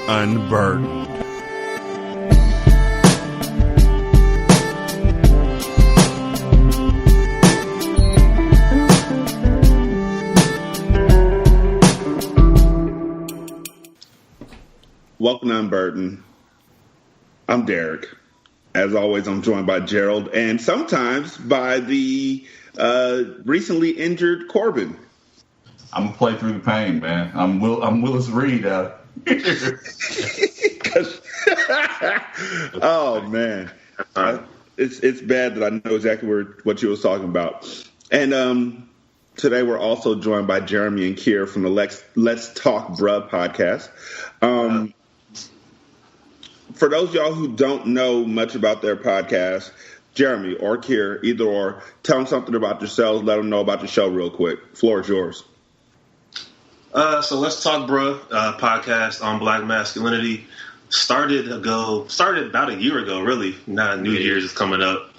Unburdened. Welcome to Unburdened. I'm Derek. As always, I'm joined by Gerald and sometimes by the recently injured Corbin. I'm gonna play through the pain, man. I'm Willis Reed. Oh man, it's bad that I know exactly what you were talking about. And today we're also joined by Jeremey and Kyr from the Let's Talk Bruh podcast. For those of y'all who don't know much about their podcast, Jeremey or Kyr, either or, tell them something about yourselves. Let them know about the show real quick. Floor is yours. So Let's Talk Bruh podcast on Black masculinity started about a year ago, really. Now New Year's is coming up.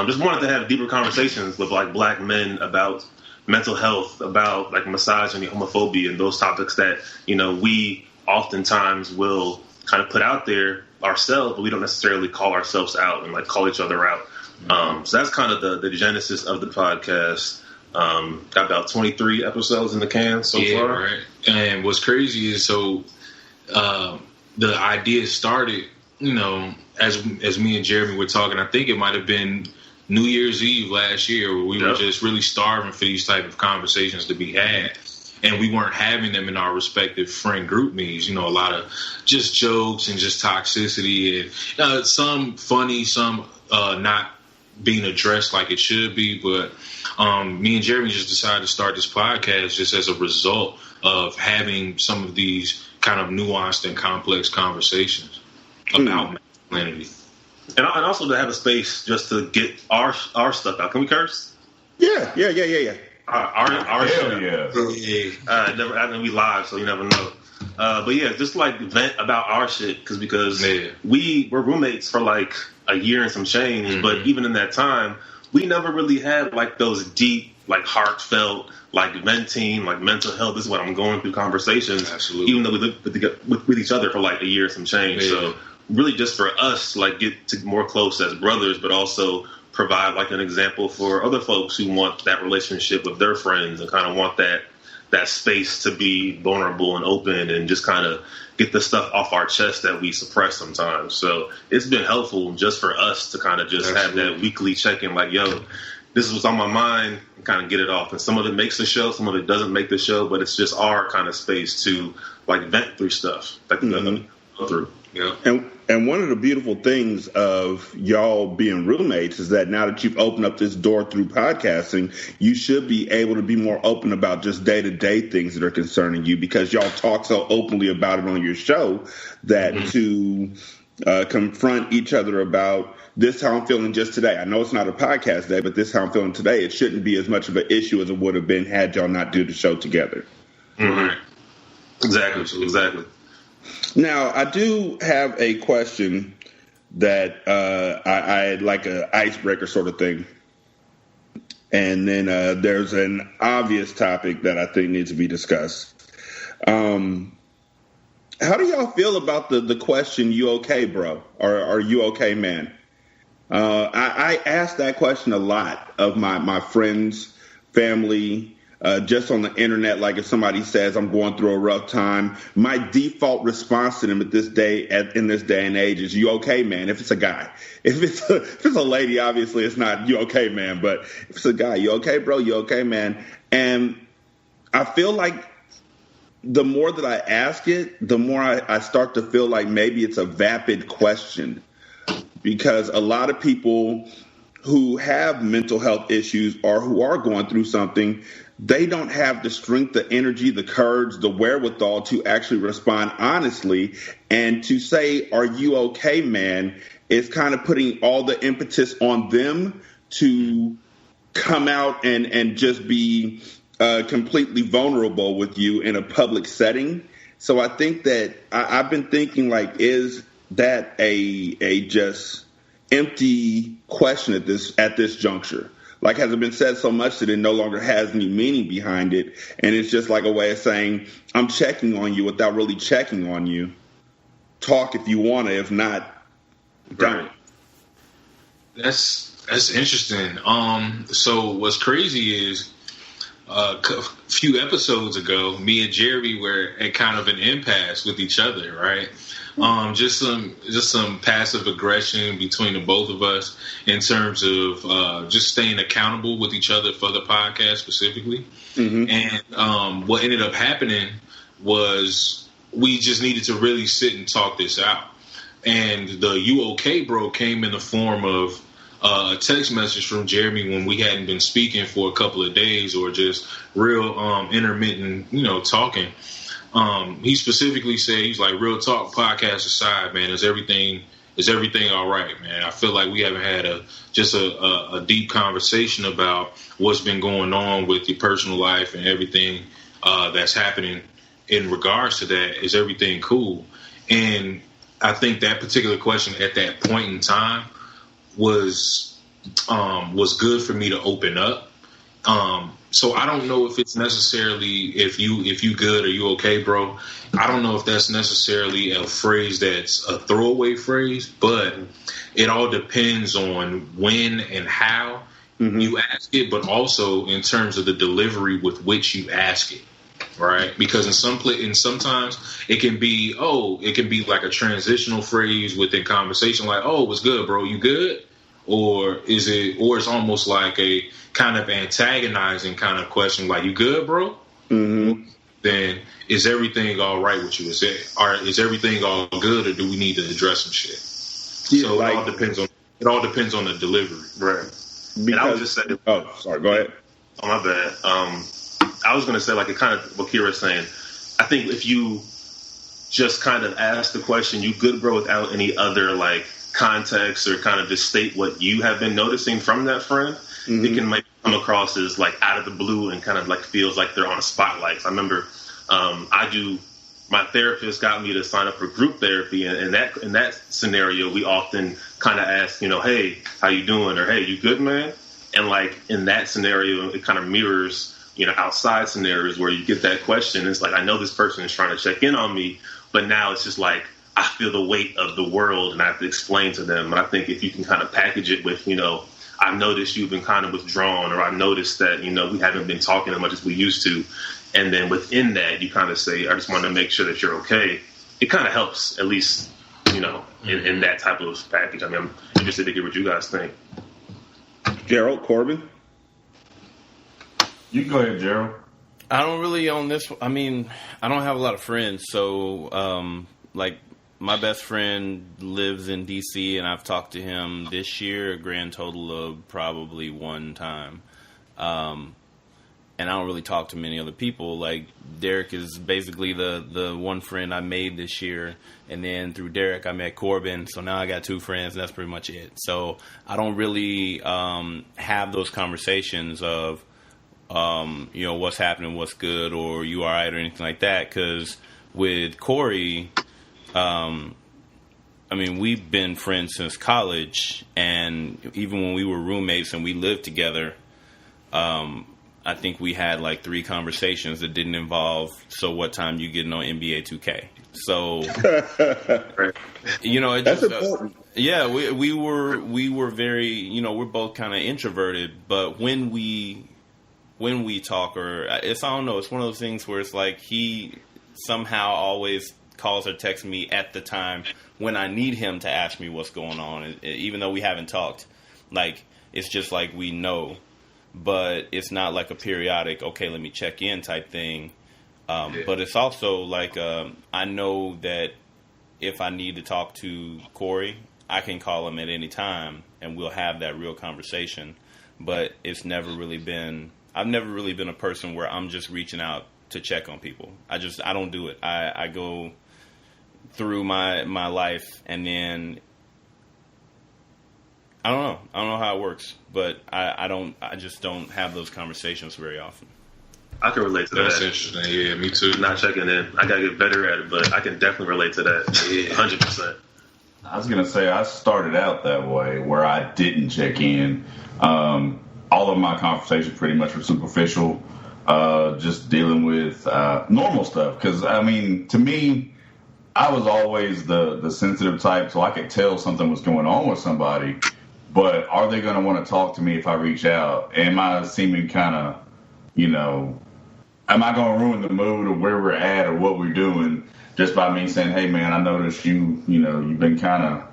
Just wanted to have deeper conversations with like black men about mental health, about like misogyny, homophobia, and those topics that, you know, we oftentimes will kind of put out there ourselves, but we don't necessarily call ourselves out and like call each other out. So that's kind of the genesis of the podcast. Got about 23 episodes in the can so far. Right. And what's crazy is the idea started, you know, as me and Jeremy were talking. I think it might have been New Year's Eve last year where we were just really starving for these type of conversations to be had. And we weren't having them in our respective friend group meetings. You know, a lot of just jokes and just toxicity and some funny, some not being addressed like it should be. But me and Jeremy just decided to start this podcast just as a result of having some of these kind of nuanced and complex conversations about masculinity. And also to have a space just to get our stuff out. Can we curse? Yeah. Our Hell show. yeah. Never, I mean, we live, so you never know. But yeah, just like vent about our shit because we were roommates for like a year and some change. But even in that time, we never really had like those deep, like heartfelt, like venting, like mental health. This is what I'm going through conversations. Absolutely. Even though we lived with each other for like a year and some change. Yeah. So really, just for us, like get to more close as brothers, but also provide like an example for other folks who want that relationship with their friends and kind of want that space to be vulnerable and open and just kind of get the stuff off our chest that we suppress sometimes. So it's been helpful just for us to kind of just have that weekly check-in like, yo, this is what's on my mind, and kind of get it off. And some of it makes the show, some of it doesn't make the show, but it's just our kind of space to like vent through stuff that go through. Yeah. And one of the beautiful things of y'all being roommates is that now that you've opened up this door through podcasting, you should be able to be more open about just day-to-day things that are concerning you because y'all talk so openly about it on your show that to confront each other about this is how I'm feeling just today. I know it's not a podcast day, but this is how I'm feeling today. It shouldn't be as much of an issue as it would have been had y'all not do the show together. Mm-hmm. Exactly. Now, I do have a question that I like an icebreaker sort of thing. And then there's an obvious topic that I think needs to be discussed. How do y'all feel about the question, you okay, bro? Or are you okay, man? I ask that question a lot of my friends, family, just on the internet. Like if somebody says I'm going through a rough time, my default response to them in this day and age is "You okay, man?" If it's a guy, if it's a lady, obviously it's not "You okay, man?" But if it's a guy, "You okay, bro? You okay, man?" And I feel like the more that I ask it, the more I start to feel like maybe it's a vapid question because a lot of people who have mental health issues or who are going through something, they don't have the strength, the energy, the courage, the wherewithal to actually respond honestly. And to say, "Are you okay, man?" is kind of putting all the impetus on them to come out and just be completely vulnerable with you in a public setting. So I think that I've been thinking, like, is that a just empty question at this juncture? Like, has it been said so much that it no longer has any meaning behind it, and it's just like a way of saying, I'm checking on you without really checking on you? talk if you want to. If not, don't. That's interesting. So what's crazy is a few episodes ago, me and Jeremy were at kind of an impasse with each other, right? Just some passive aggression between the both of us in terms of just staying accountable with each other for the podcast specifically. Mm-hmm. And what ended up happening was we just needed to really sit and talk this out. And the "You okay, bro" came in the form of a text message from Jeremy when we hadn't been speaking for a couple of days, or just real intermittent, talking. He specifically said, he's like, "Real talk, podcast aside, man, is everything all right, man? I feel like we haven't had a deep conversation about what's been going on with your personal life and everything that's happening in regards to that. Is everything cool?" And I think that particular question at that point in time was good for me to open up. So I don't know if it's necessarily if you good or you okay, bro. I don't know if that's necessarily a phrase that's a throwaway phrase, but it all depends on when and how you ask it, but also in terms of the delivery with which you ask it, right? Because sometimes it can be like a transitional phrase within conversation, like, "Oh, what's good, bro? You good?" Or it's almost like a kind of antagonizing kind of question, like, "You good, bro?" Mm-hmm. Then is everything all right with you? Is everything all good, or do we need to address some shit? Yeah, so it all depends on the delivery, right? Because, and I was just saying, oh, sorry, go ahead. Oh, my bad. I was going to say, like, it kind of what Kyra's saying. I think if you just kind of ask the question, "You good, bro?" without any other like context, or kind of just state what you have been noticing from that friend, it can maybe come across as like out of the blue and kind of like feels like they're on a spotlight. So I remember my therapist got me to sign up for group therapy, and in that scenario, we often kind of ask, "Hey, how you doing?" or "Hey, you good, man?" And like in that scenario, it kind of mirrors, outside scenarios where you get that question. It's like, I know this person is trying to check in on me, but now it's just like, I feel the weight of the world and I have to explain to them. And I think if you can kind of package it with, "I've noticed you've been kind of withdrawn," or "I've noticed that, we haven't been talking as much as we used to." And then within that, you kind of say, "I just want to make sure that you're okay." It kind of helps, at least, in that type of package. I mean, I'm interested to hear what you guys think. Gerald, Corbin? You can go ahead, Gerald. I don't really own this. I mean, I don't have a lot of friends. So, my best friend lives in D.C., and I've talked to him this year a grand total of probably one time. And I don't really talk to many other people. Like, Derek is basically the one friend I made this year. And then through Derek, I met Corbin. So now I got two friends, and that's pretty much it. So I don't really have those conversations of, what's happening, what's good, or you all right, or anything like that. Because with Corey, we've been friends since college. And even when we were roommates and we lived together, I think we had like 3 conversations that didn't involve, "So what time you getting on NBA 2K?" So, it that's just, important. Yeah, we were very, we're both kind of introverted, but when we talk, or I don't know, it's one of those things where it's like he somehow always calls or texts me at the time when I need him to ask me what's going on, even though we haven't talked. Like, it's just like we know. But it's not like a periodic, okay, let me check in type thing. But it's also like I know that if I need to talk to Corey, I can call him at any time and we'll have that real conversation. But I've never really been a person where I'm just reaching out to check on people. I don't do it. I go through my life, and then I don't know how it works, but I just don't have those conversations very often. I can relate to that. That's interesting. Yeah, me too. Not checking in. I gotta get better at it, but I can definitely relate to that. 100%. I was gonna say I started out that way, where I didn't check in. All of my conversations pretty much were superficial, just dealing with normal stuff. Because to me, I was always the sensitive type, so I could tell something was going on with somebody. But are they going to want to talk to me if I reach out? Am I seeming kind of, am I going to ruin the mood of where we're at or what we're doing just by me saying, hey, man, I noticed you've been kind of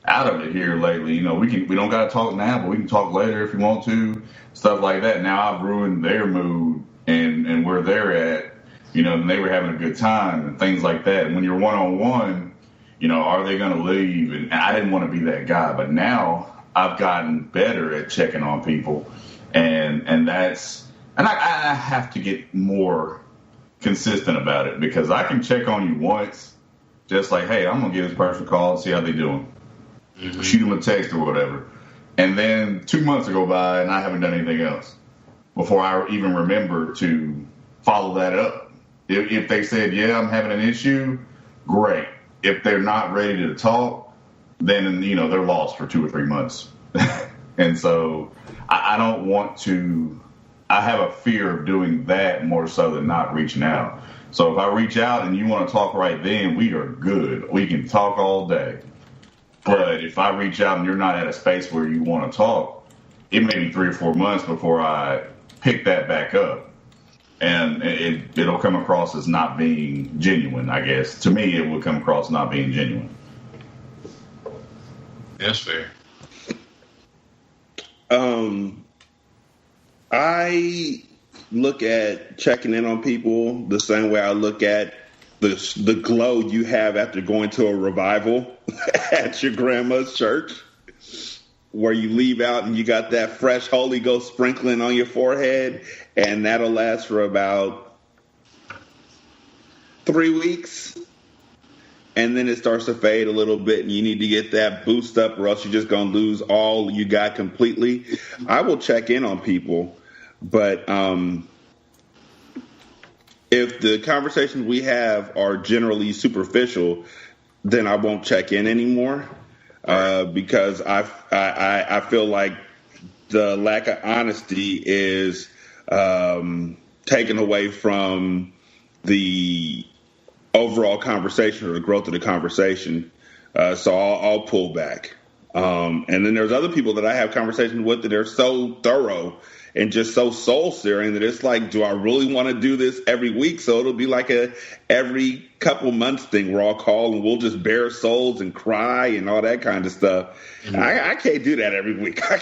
out of it here lately. We don't got to talk now, but we can talk later if you want to, stuff like that. Now I've ruined their mood and where they're at, and they were having a good time and things like that. And when you're one-on-one, are they going to leave? And I didn't want to be that guy, but now I've gotten better at checking on people, and I have to get more consistent about it, because I can check on you once, just like, hey, I'm gonna give this person a call and see how they doing, shoot them a text or whatever, and then 2 months go by and I haven't done anything else before I even remember to follow that up. If they said, yeah, I'm having an issue, great. If they're not ready to talk, then they're lost for 2 or 3 months. And so I don't want to. I have a fear of doing that more so than not reaching out. So if I reach out and you want to talk right then, we are good. We can talk all day. But if I reach out and you're not at a space where you want to talk, it may be 3 or 4 months before I pick that back up. And it'll come across as not being genuine, I guess. To me, it would come across not being genuine. That's fair. I look at checking in on people the same way I look at the glow you have after going to a revival at your grandma's church, where you leave out and you got that fresh Holy Ghost sprinkling on your forehead, and that'll last for about 3 weeks. And then it starts to fade a little bit, and you need to get that boost up, or else you're just going to lose all you got completely. I will check in on people, but if the conversations we have are generally superficial, then I won't check in anymore, because I feel like the lack of honesty is taken away from the overall conversation or the growth of the conversation. So I'll pull back. And then there's other people that I have conversations with that are so thorough and just so soul searing that it's like, do I really want to do this every week? So it'll be like a every couple months thing where I'll call and we'll just bare souls and cry and all that kind of stuff. Mm-hmm. I can't do that every week. I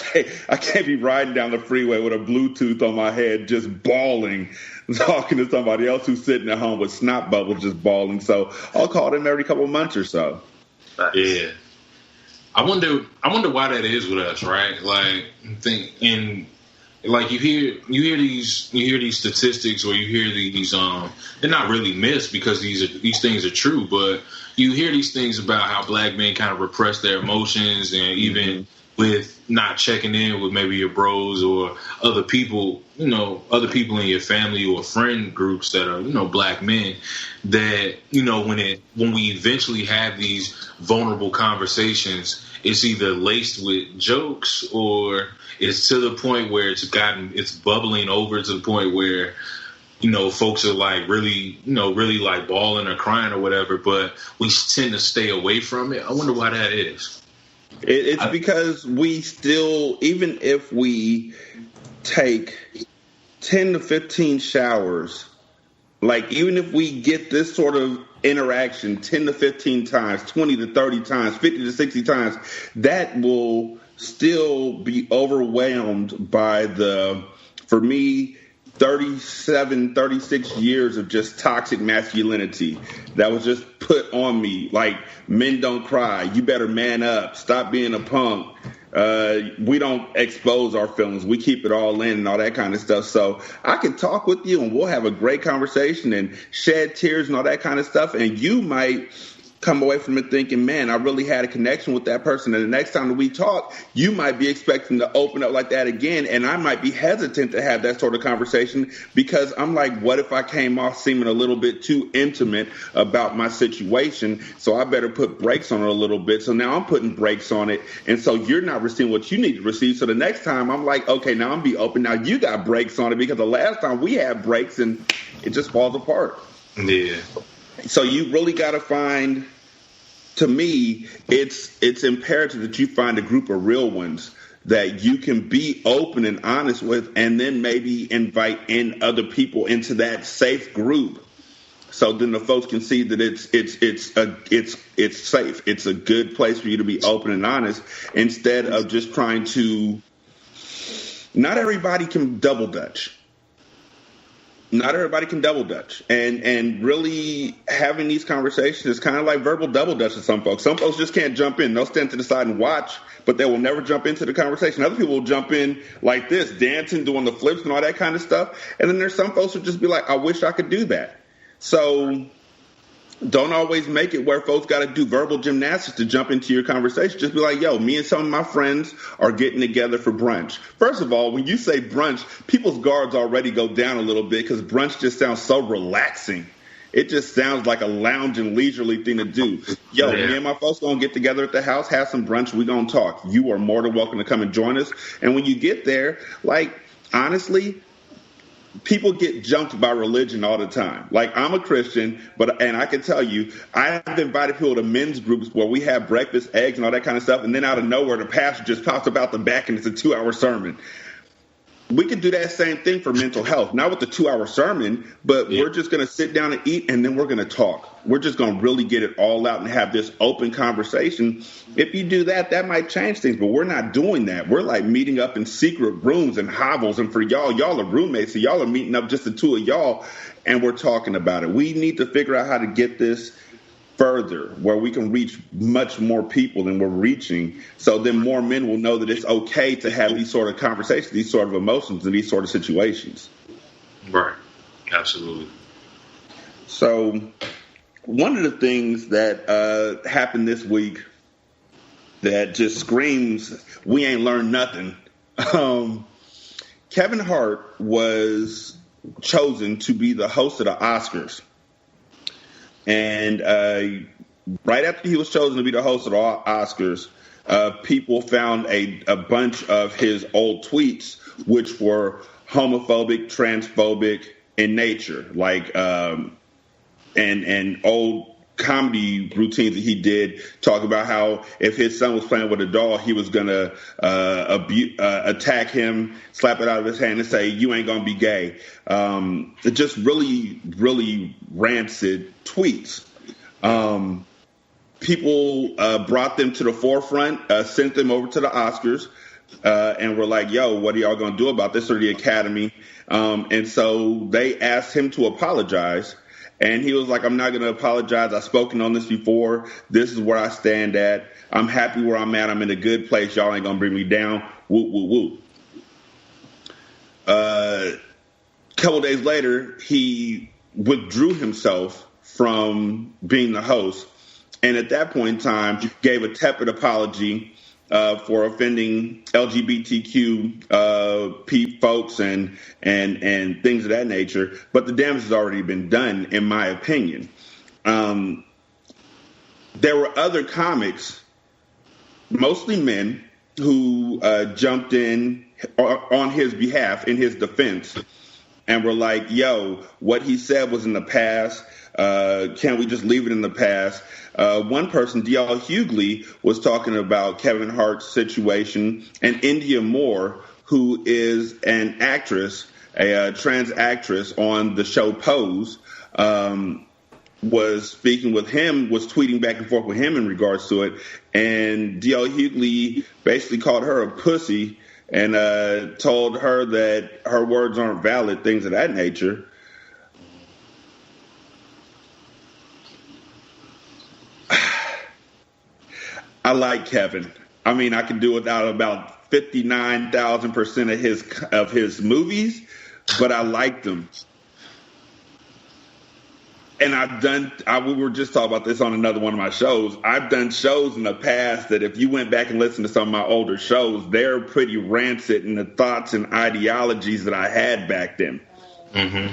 can't be riding down the freeway with a Bluetooth on my head just bawling, talking to somebody else who's sitting at home with snot bubbles just bawling. So I'll call them every couple months or so. Yeah. I wonder why that is with us, right? Like, you hear these statistics, or you hear these they're not really myths because these things are true, but you hear these things about how black men kind of repress their emotions, and even with not checking in with maybe your bros or other people in your family or friend groups that are, black men, that, when we eventually have these vulnerable conversations, it's either laced with jokes or it's to the point where it's bubbling over to the point where, folks are like really like bawling or crying or whatever, but we tend to stay away from it. I wonder why that is. It's because we still, even if we take 10 to 15 showers, like even if we get this sort of interaction 10 to 15 times, 20 to 30 times, 50 to 60 times, that will still be overwhelmed by for me, 37, 36 years of just toxic masculinity that was just put on me. Like, men don't cry. You better man up. Stop being a punk. We don't expose our feelings. We keep it all in and all that kind of stuff. So I can talk with you and we'll have a great conversation and shed tears and all that kind of stuff. And you might come away from it thinking, man, I really had a connection with that person. And the next time that we talk, you might be expecting to open up like that again. And I might be hesitant to have that sort of conversation because I'm like, what if I came off seeming a little bit too intimate about my situation? So I better put brakes on it a little bit. So now I'm putting brakes on it. And so you're not receiving what you need to receive. So the next time I'm like, okay, now I'm be open. Now you got brakes on it because the last time we had brakes and it just falls apart. Yeah. So you really got to find, to me, it's imperative that you find a group of real ones that you can be open and honest with, and then maybe invite in other people into that safe group. So then the folks can see that it's safe. It's a good place for you to be open and honest, instead of just trying to. Not everybody can double dutch. Not everybody can double dutch, and really having these conversations is kind of like verbal double dutch to some folks. Some folks just can't jump in; they'll stand to the side and watch, but they will never jump into the conversation. Other people will jump in like this, dancing, doing the flips, and all that kind of stuff. And then there's some folks who just be like, "I wish I could do that." So don't always make it where folks got to do verbal gymnastics to jump into your conversation. Just be like, yo, me and some of my friends are getting together for brunch. First of all, when you say brunch, people's guards already go down a little bit because brunch just sounds so relaxing. It just sounds like a lounging, leisurely thing to do. Yo, me and my folks going to get together at the house, have some brunch, we going to talk. You are more than welcome to come and join us. And when you get there, like, honestly, people get jumped by religion all the time. Like, I'm a Christian, and I can tell you, I've invited people to men's groups where we have breakfast, eggs, and all that kind of stuff, and then out of nowhere, the pastor just pops up out the back, and it's a 2-hour sermon. We could do that same thing for mental health, not with the 2-hour sermon, but we're just going to sit down and eat, and then we're going to talk. We're just going to really get it all out and have this open conversation. If you do that, that might change things, but we're not doing that. We're like meeting up in secret rooms and hovels, and for y'all are roommates, so y'all are meeting up just the two of y'all, and we're talking about it. We need to figure out how to get this further, where we can reach much more people than we're reaching, so then more men will know that it's okay to have these sort of conversations, these sort of emotions, and these sort of situations. Right. Absolutely. So one of the things that happened this week that just screams, we ain't learned nothing. Kevin Hart was chosen to be the host of the Oscars. And right after he was chosen to be the host of the Oscars, people found a bunch of his old tweets, which were homophobic, transphobic in nature, like and old comedy routines that he did, talk about how if his son was playing with a doll, he was going to attack him, slap it out of his hand, and say, you ain't going to be gay. Just really, really rancid tweets. People brought them to the forefront, sent them over to the Oscars, and were like, yo, what are y'all going to do about this, or the Academy? And so they asked him to apologize. And he was like, I'm not going to apologize. I've spoken on this before. This is where I stand at. I'm happy where I'm at. I'm in a good place. Y'all ain't going to bring me down. Woo, woo, woo. A couple days later, he withdrew himself from being the host. And at that point in time, gave a tepid apology for offending LGBTQ folks and things of that nature. But the damage has already been done, in my opinion. There were other comics, mostly men, who jumped in on his behalf, in his defense, and were like, yo, what he said was in the past. Can't we just leave it in the past? One person, D.L. Hughley, was talking about Kevin Hart's situation, and India Moore, who is an actress, a trans actress on the show Pose, was speaking with him, was tweeting back and forth with him in regards to it, and D.L. Hughley basically called her a pussy and told her that her words aren't valid, things of that nature. I like Kevin. I mean, I can do without about 59,000% of his movies, but I liked them. And we were just talking about this on another one of my shows. I've done shows in the past that if you went back and listened to some of my older shows, they're pretty rancid in the thoughts and ideologies that I had back then. Mm-hmm.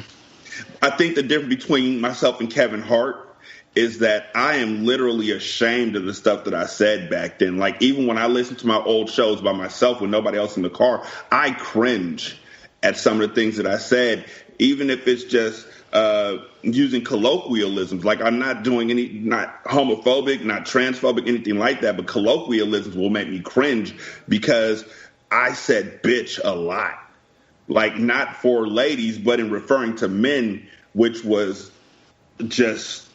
I think the difference between myself and Kevin Hart is that I am literally ashamed of the stuff that I said back then. Like, even when I listen to my old shows by myself with nobody else in the car, I cringe at some of the things that I said, even if it's just using colloquialisms. Like, I'm not doing not homophobic, not transphobic, anything like that, but colloquialisms will make me cringe because I said bitch a lot. Like, not for ladies, but in referring to men, which was just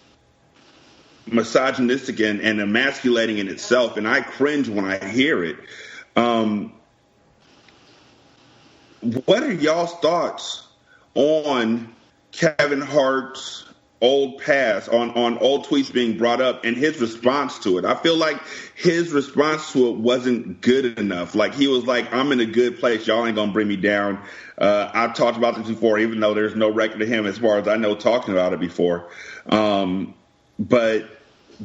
misogynistic and emasculating in itself, and I cringe when I hear it. What are y'all's thoughts on Kevin Hart's old past, on old tweets being brought up, and his response to it? I feel like his response to it wasn't good enough. Like, he was like, I'm in a good place. Y'all ain't going to bring me down. I've talked about this before, even though there's no record of him, as far as I know, talking about it before. But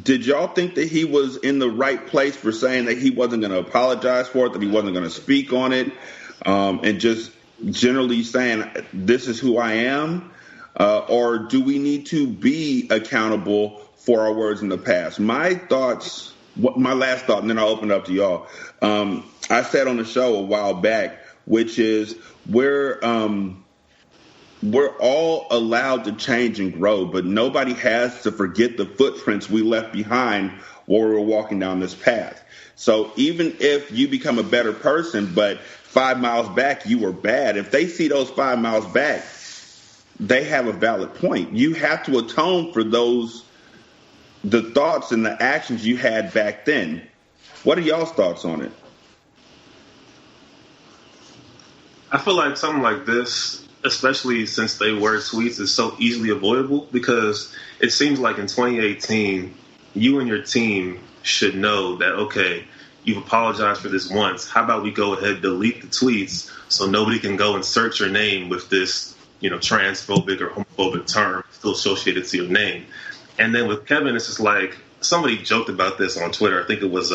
did y'all think that he was in the right place for saying that he wasn't going to apologize for it, that he wasn't going to speak on it, and just generally saying, this is who I am? Or do we need to be accountable for our words in the past? My thoughts, my last thought, and then I'll open it up to y'all. I said on the show a while back, which is we're all allowed to change and grow, but nobody has to forget the footprints we left behind while we were walking down this path. So even if you become a better person, but 5 miles back you were bad, if they see those 5 miles back, they have a valid point. You have to atone for the thoughts and the actions you had back then. What are y'all's thoughts on it? I feel like something like this, especially since they were tweets, is so easily avoidable because it seems like in 2018, you and your team should know that, okay, you've apologized for this once. How about we go ahead and delete the tweets so nobody can go and search your name with this, transphobic or homophobic term still associated to your name. And then with Kevin, it's just like, somebody joked about this on Twitter. I think it was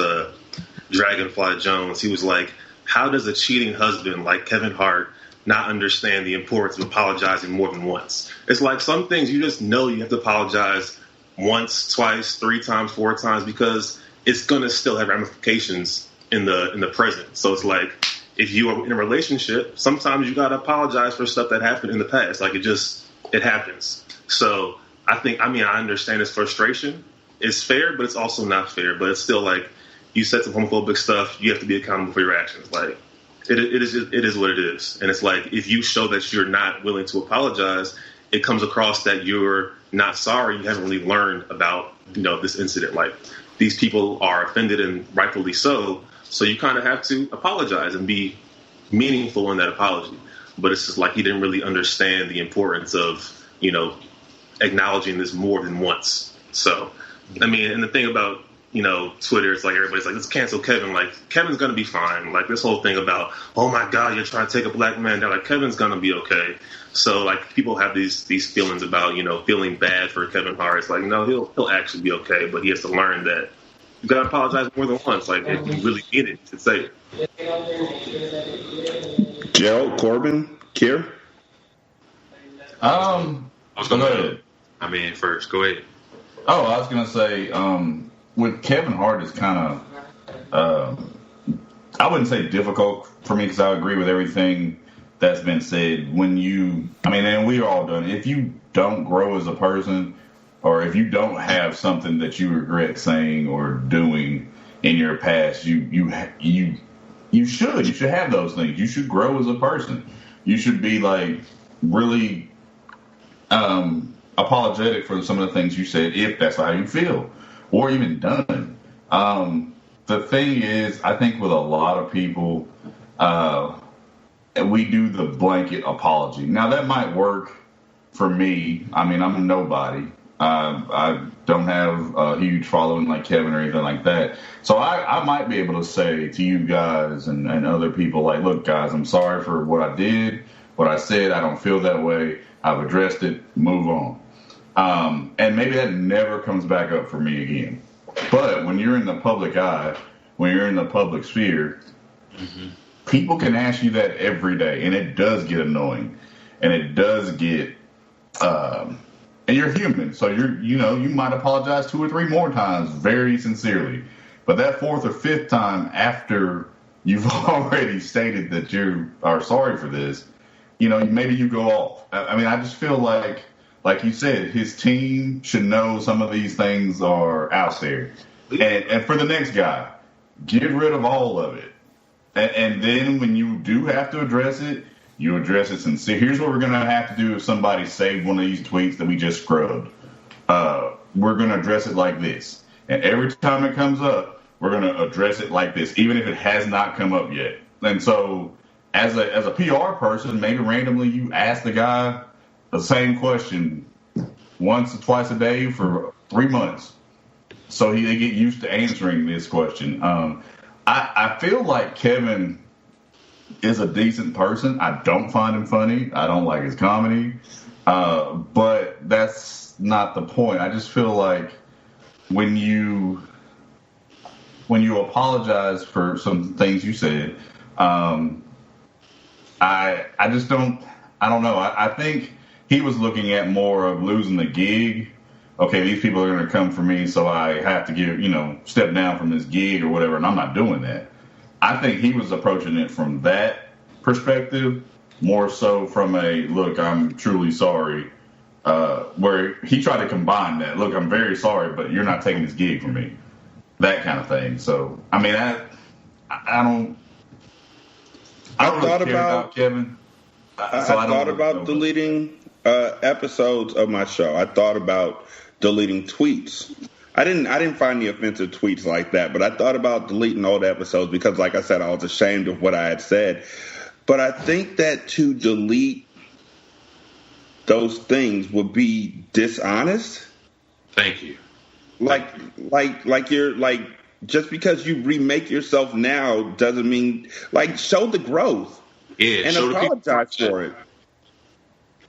Dragonfly Jones. He was like, how does a cheating husband like Kevin Hart not understand the importance of apologizing more than once? It's like some things you just know you have to apologize once, twice, 3 times, 4 times, because it's going to still have ramifications in the present. So it's like, if you are in a relationship, sometimes you got to apologize for stuff that happened in the past. Like, it happens. So I understand his frustration. It's fair, but it's also not fair. But it's still like, you said some homophobic stuff, you have to be accountable for your actions. Like, it is what it is. And it's like, if you show that you're not willing to apologize, it comes across that you're not sorry. You haven't really learned about, this incident. Like, these people are offended, and rightfully so. So you kind of have to apologize and be meaningful in that apology. But it's just like, he didn't really understand the importance of, acknowledging this more than once. So, and the thing about, Twitter, it's like everybody's like, let's cancel Kevin. Like, Kevin's going to be fine. Like, this whole thing about, oh my God, you're trying to take a black man down. Like, Kevin's going to be okay. So, like, people have these feelings about, feeling bad for Kevin Hart. It's like, no, he'll actually be okay. But he has to learn that you got to apologize more than once. Like, if you really mean it, to say it. Gerald, Corbin, Kyr? I was going to first. Go ahead. Oh, I was going to say, with Kevin Hart, it's kind of, I wouldn't say difficult for me because I agree with everything that's been said. And we're all done. If you don't grow as a person, or if you don't have something that you regret saying or doing in your past, you should have those things. You should grow as a person. You should be like really apologetic for some of the things you said, if that's how you feel, or even done. The thing is, I think with a lot of people, we do the blanket apology. Now, that might work for me. I'm a nobody. I don't have a huge following like Kevin or anything like that. So I might be able to say to you guys and other people, like, look, guys, I'm sorry for what I did, what I said. I don't feel that way. I've addressed it. Move on. And maybe that never comes back up for me again. But when you're in the public eye, when you're in the public sphere, people can ask you that every day, and it does get annoying, and it does get, and you're human, so you might apologize 2 or 3 more times very sincerely, but that 4th or 5th time after you've already stated that you are sorry for this, maybe you go off. I just feel like like you said, his team should know some of these things are out there. And for the next guy, get rid of all of it. And then when you do have to address it, you address it sincere. Here's what we're going to have to do if somebody saved one of these tweets that we just scrubbed. We're going to address it like this. And every time it comes up, we're going to address it like this, even if it has not come up yet. And so as a PR person, maybe randomly you ask the guy the same question once or twice a day for 3 months. So they get used to answering this question. I feel like Kevin is a decent person. I don't find him funny. I don't like his comedy. But that's not the point. I just feel like when you apologize for some things you said, I just don't know. I think he was looking at more of losing the gig. Okay, these people are going to come for me, so I have to step down from this gig or whatever, and I'm not doing that. I think he was approaching it from that perspective, more so from a, look, I'm truly sorry, where he tried to combine that. Look, I'm very sorry, but you're not taking this gig from me. That kind of thing. So, I mean, I don't really care about Kevin. I thought about deleting episodes of my show. I thought about deleting tweets. I didn't find the offensive tweets like that, but I thought about deleting old episodes because, like I said, I was ashamed of what I had said. But I think that to delete those things would be dishonest. Thank you. Like you're like, just because you remake yourself now doesn't mean, like, show the growth. Yeah, and apologize for it.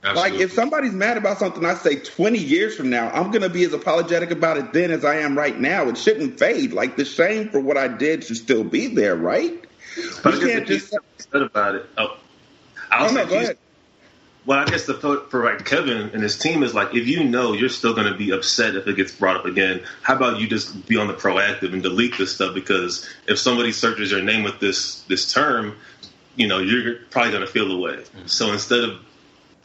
Absolutely. Like, if somebody's mad about something I say 20 years from now, I'm going to be as apologetic about it then as I am right now. It shouldn't fade. Like, the shame for what I did should still be there, right? But I can't just said about it. Go ahead. Well, I guess for like Kevin and his team is like, if you know you're still going to be upset if it gets brought up again, how about you just be on the proactive and delete this stuff? Because if somebody searches your name with this term, you're probably going to feel the way. Mm-hmm. So instead of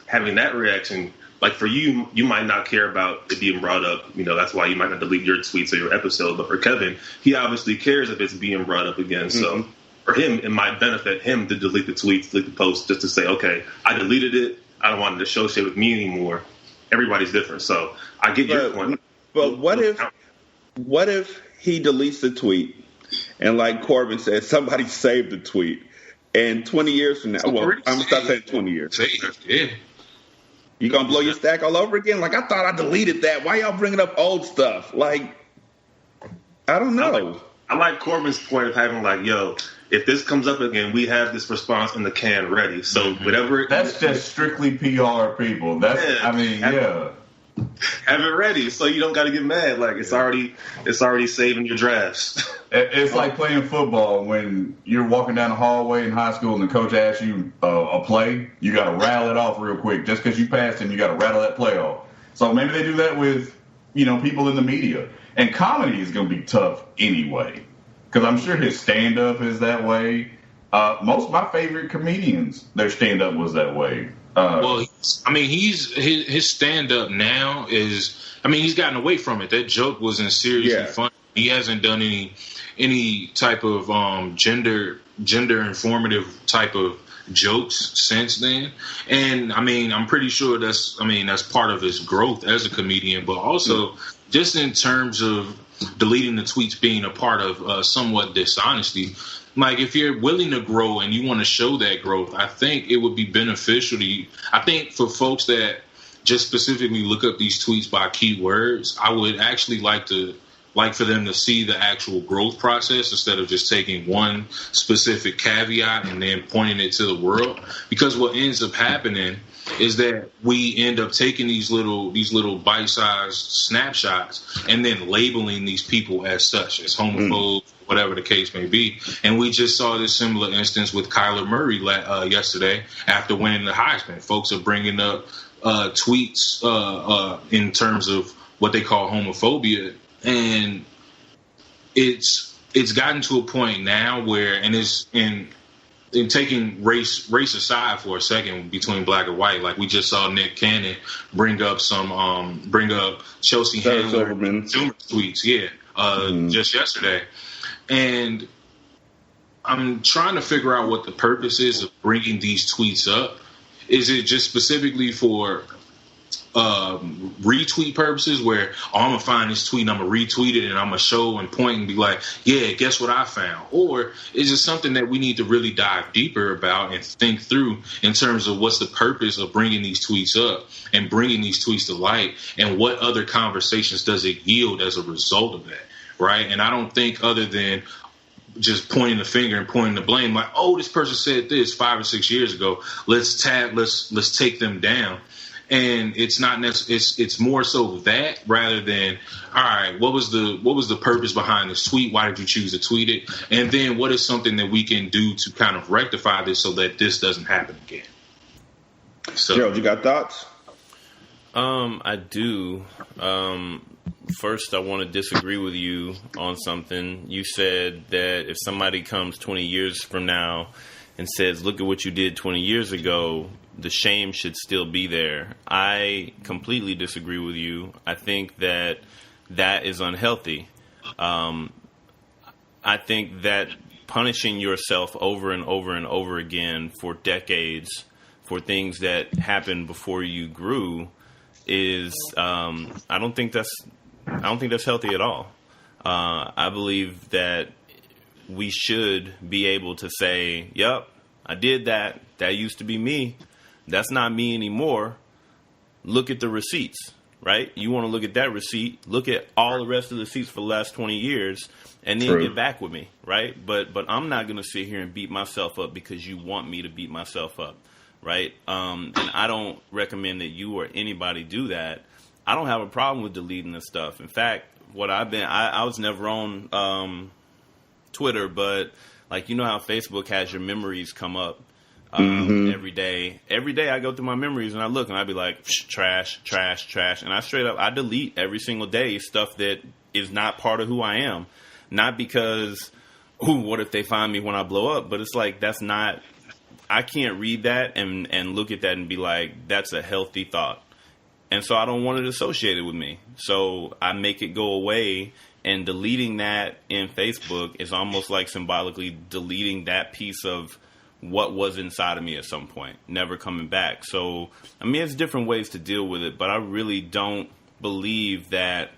having that reaction, like for you, you might not care about it being brought up. That's why you might not delete your tweets or your episode. But for Kevin, he obviously cares if it's being brought up again. Mm-hmm. So for him, it might benefit him to delete the tweets, delete the posts, just to say, okay, I deleted it. I don't want it to show shit with me anymore. Everybody's different. So I get your point. But what if he deletes the tweet and, like Corbin said, somebody saved the tweet, and 20 years from now, I'm going to stop saying 20 years. Yeah. You going to blow your stack all over again? Like, I thought I deleted that. Why y'all bringing up old stuff? Like, I don't know. I like Corbin's point of having like, yo, if this comes up again, we have this response in the can ready. So whatever. That's just strictly PR people. Have it ready so you don't got to get mad. Like it's already saving your drafts. It's like playing football when you're walking down the hallway in high school and the coach asks you a play. You got to rattle it off real quick. Just because you passed him, you got to rattle that play off. So maybe they do that with people in the media. And comedy is going to be tough anyway. Because I'm sure his stand-up is that way. Most of my favorite comedians, their stand-up was that way. His stand-up now is, he's gotten away from it. That joke wasn't seriously funny. He hasn't done any type of gender informative type of jokes since then. And I'm pretty sure that's part of his growth as a comedian, but also just in terms of deleting the tweets being a part of somewhat dishonesty. Like, if you're willing to grow and you want to show that growth, I think it would be beneficial to you. I think for folks that just specifically look up these tweets by keywords, I would actually like for them to see the actual growth process instead of just taking one specific caveat and then pointing it to the world. Because what ends up happening is that we end up taking these little bite-sized snapshots and then labeling these people as such, as homophobes, whatever the case may be. And we just saw this similar instance with Kyler Murray yesterday after winning the Heisman. Folks are bringing up tweets in terms of what they call homophobia, and it's gotten to a point now where, and taking race aside for a second between black and white, like we just saw Nick Cannon bring up Chelsea Handler tweets, just yesterday, and I'm trying to figure out what the purpose is of bringing these tweets up. Is it just specifically for retweet purposes where I'm going to find this tweet and I'm going to retweet it and I'm going to show and point and be like, yeah, guess what I found? Or is it something that we need to really dive deeper about and think through in terms of what's the purpose of bringing these tweets up and bringing these tweets to light, and what other conversations does it yield as a result of that, right? And I don't think, other than just pointing the finger and pointing the blame, like, oh, this person said this 5 or 6 years ago, let's take them down. And it's not necessarily, it's more so that, rather than, all right, what was the purpose behind this tweet? Why did you choose to tweet it? And then what is something that we can do to kind of rectify this so that this doesn't happen again? So, Gerald, you got thoughts? I do. First, I want to disagree with you on something. You said that if somebody comes 20 years from now and says, look at what you did 20 years ago, the shame should still be there. I completely disagree with you. I think that is unhealthy. I think that punishing yourself over and over and over again for decades for things that happened before you grew is, I don't think that's healthy at all. I believe that we should be able to say, yep, I did that. That used to be me. That's not me anymore. Look at the receipts, right? You want to look at that receipt, look at all the rest of the receipts for the last 20 years, and then get back with me, right? But I'm not going to sit here and beat myself up because you want me to beat myself up, right? And I don't recommend that you or anybody do that. I don't have a problem with deleting this stuff. In fact, I was never on Twitter, but like, you know how Facebook has your memories come up every day. Every day I go through my memories and I look and I be like, trash. And I delete every single day stuff that is not part of who I am. Not because, what if they find me when I blow up? But it's like, I can't read that and look at that and be like, that's a healthy thought. And so I don't want it associated with me. So I make it go away, and deleting that in Facebook is almost like symbolically deleting that piece of what was inside of me at some point, never coming back. So, I mean, there's different ways to deal with it, but I really don't believe that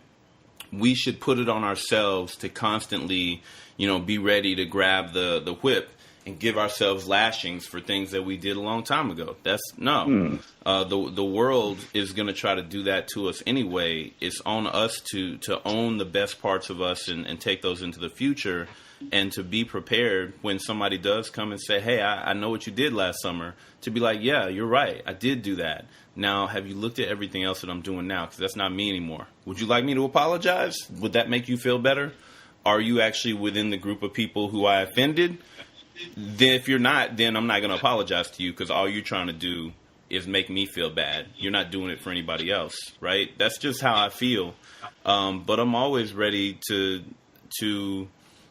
we should put it on ourselves to constantly, be ready to grab the whip and give ourselves lashings for things that we did a long time ago. That's no. The world is going to try to do that to us anyway. It's on us to own the best parts of us and take those into the future, and to be prepared when somebody does come and say, hey, I know what you did last summer, to be like, yeah, you're right. I did do that. Now, have you looked at everything else that I'm doing now? Because that's not me anymore. Would you like me to apologize? Would that make you feel better? Are you actually within the group of people who I offended? Then if you're not, then I'm not going to apologize to you, because all you're trying to do is make me feel bad. You're not doing it for anybody else, right? That's just how I feel. But I'm always ready to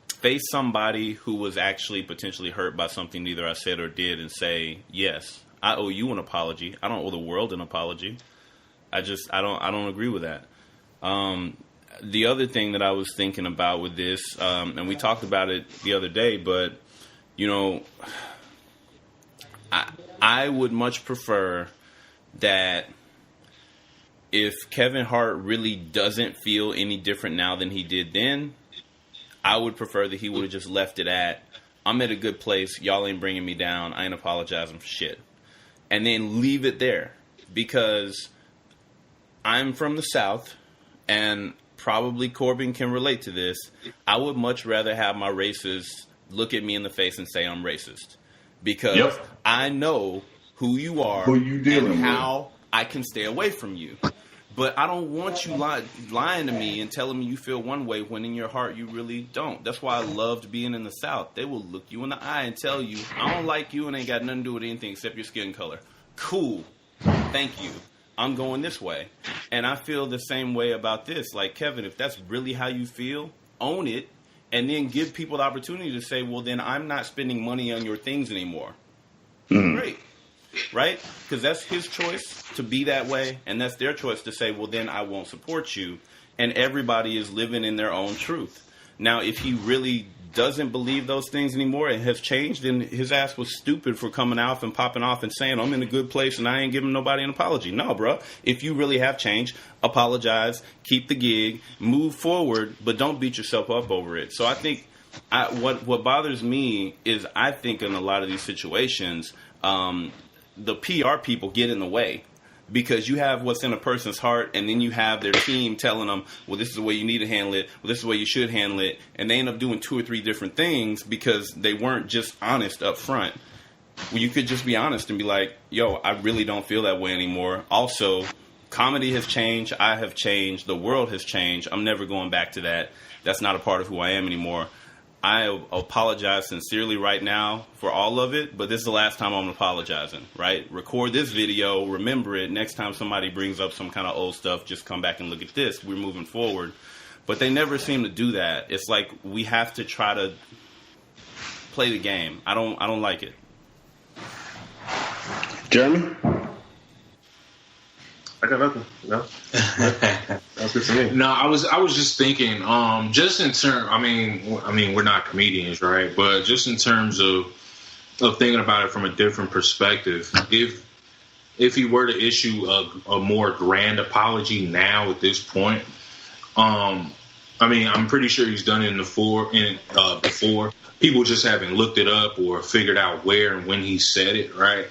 face somebody who was actually potentially hurt by something either I said or did, and say, yes, I owe you an apology. I don't owe the world an apology. I don't agree with that. The other thing that I was thinking about with this, and we talked about it the other day, but I would much prefer that if Kevin Hart really doesn't feel any different now than he did then, I would prefer that he would have just left it at, I'm at a good place, y'all ain't bringing me down, I ain't apologizing for shit. And then leave it there. Because I'm from the South, and probably Corbin can relate to this. I would much rather have my racists look at me in the face and say I'm racist, because I know who you are, who you dealing and how with. I can stay away from you. But I don't want you lying to me and telling me you feel one way when in your heart you really don't. That's why I loved being in the South. They will look you in the eye and tell you, I don't like you and ain't got nothing to do with anything except your skin color. Cool. Thank you. I'm going this way. And I feel the same way about this. Like, Kevin, if that's really how you feel, own it and then give people the opportunity to say, well, then I'm not spending money on your things anymore. Great. Right? Because that's his choice to be that way, and that's their choice to say, well, then I won't support you. And everybody is living in their own truth. Now, if he really doesn't believe those things anymore and has changed, then his ass was stupid for coming out and popping off and saying, I'm in a good place and I ain't giving nobody an apology. No, bro. If you really have changed, apologize, keep the gig, move forward, but don't beat yourself up over it. So I think what bothers me is I think in a lot of these situations, the PR people get in the way. Because you have what's in a person's heart, and then you have their team telling them, well, this is the way you need to handle it, well, this is the way you should handle it, and they end up doing 2 or 3 different things because they weren't just honest up front. Well, you could just be honest and be like, yo, I really don't feel that way anymore. Also, comedy has changed, I have changed, the world has changed, I'm never going back to that. That's not a part of who I am anymore. I apologize sincerely right now for all of it, but this is the last time I'm apologizing, right? Record this video, remember it. Next time somebody brings up some kind of old stuff, just come back and look at this. We're moving forward. But they never seem to do that. It's like we have to try to play the game. I don't like it. Jeremy? I got nothing. No, that's good to me. No, I was just thinking, just in terms. I mean, we're not comedians, right? But just in terms of thinking about it from a different perspective, if he were to issue a more grand apology now at this point, I mean, I'm pretty sure he's done it before. People just haven't looked it up or figured out where and when he said it, right?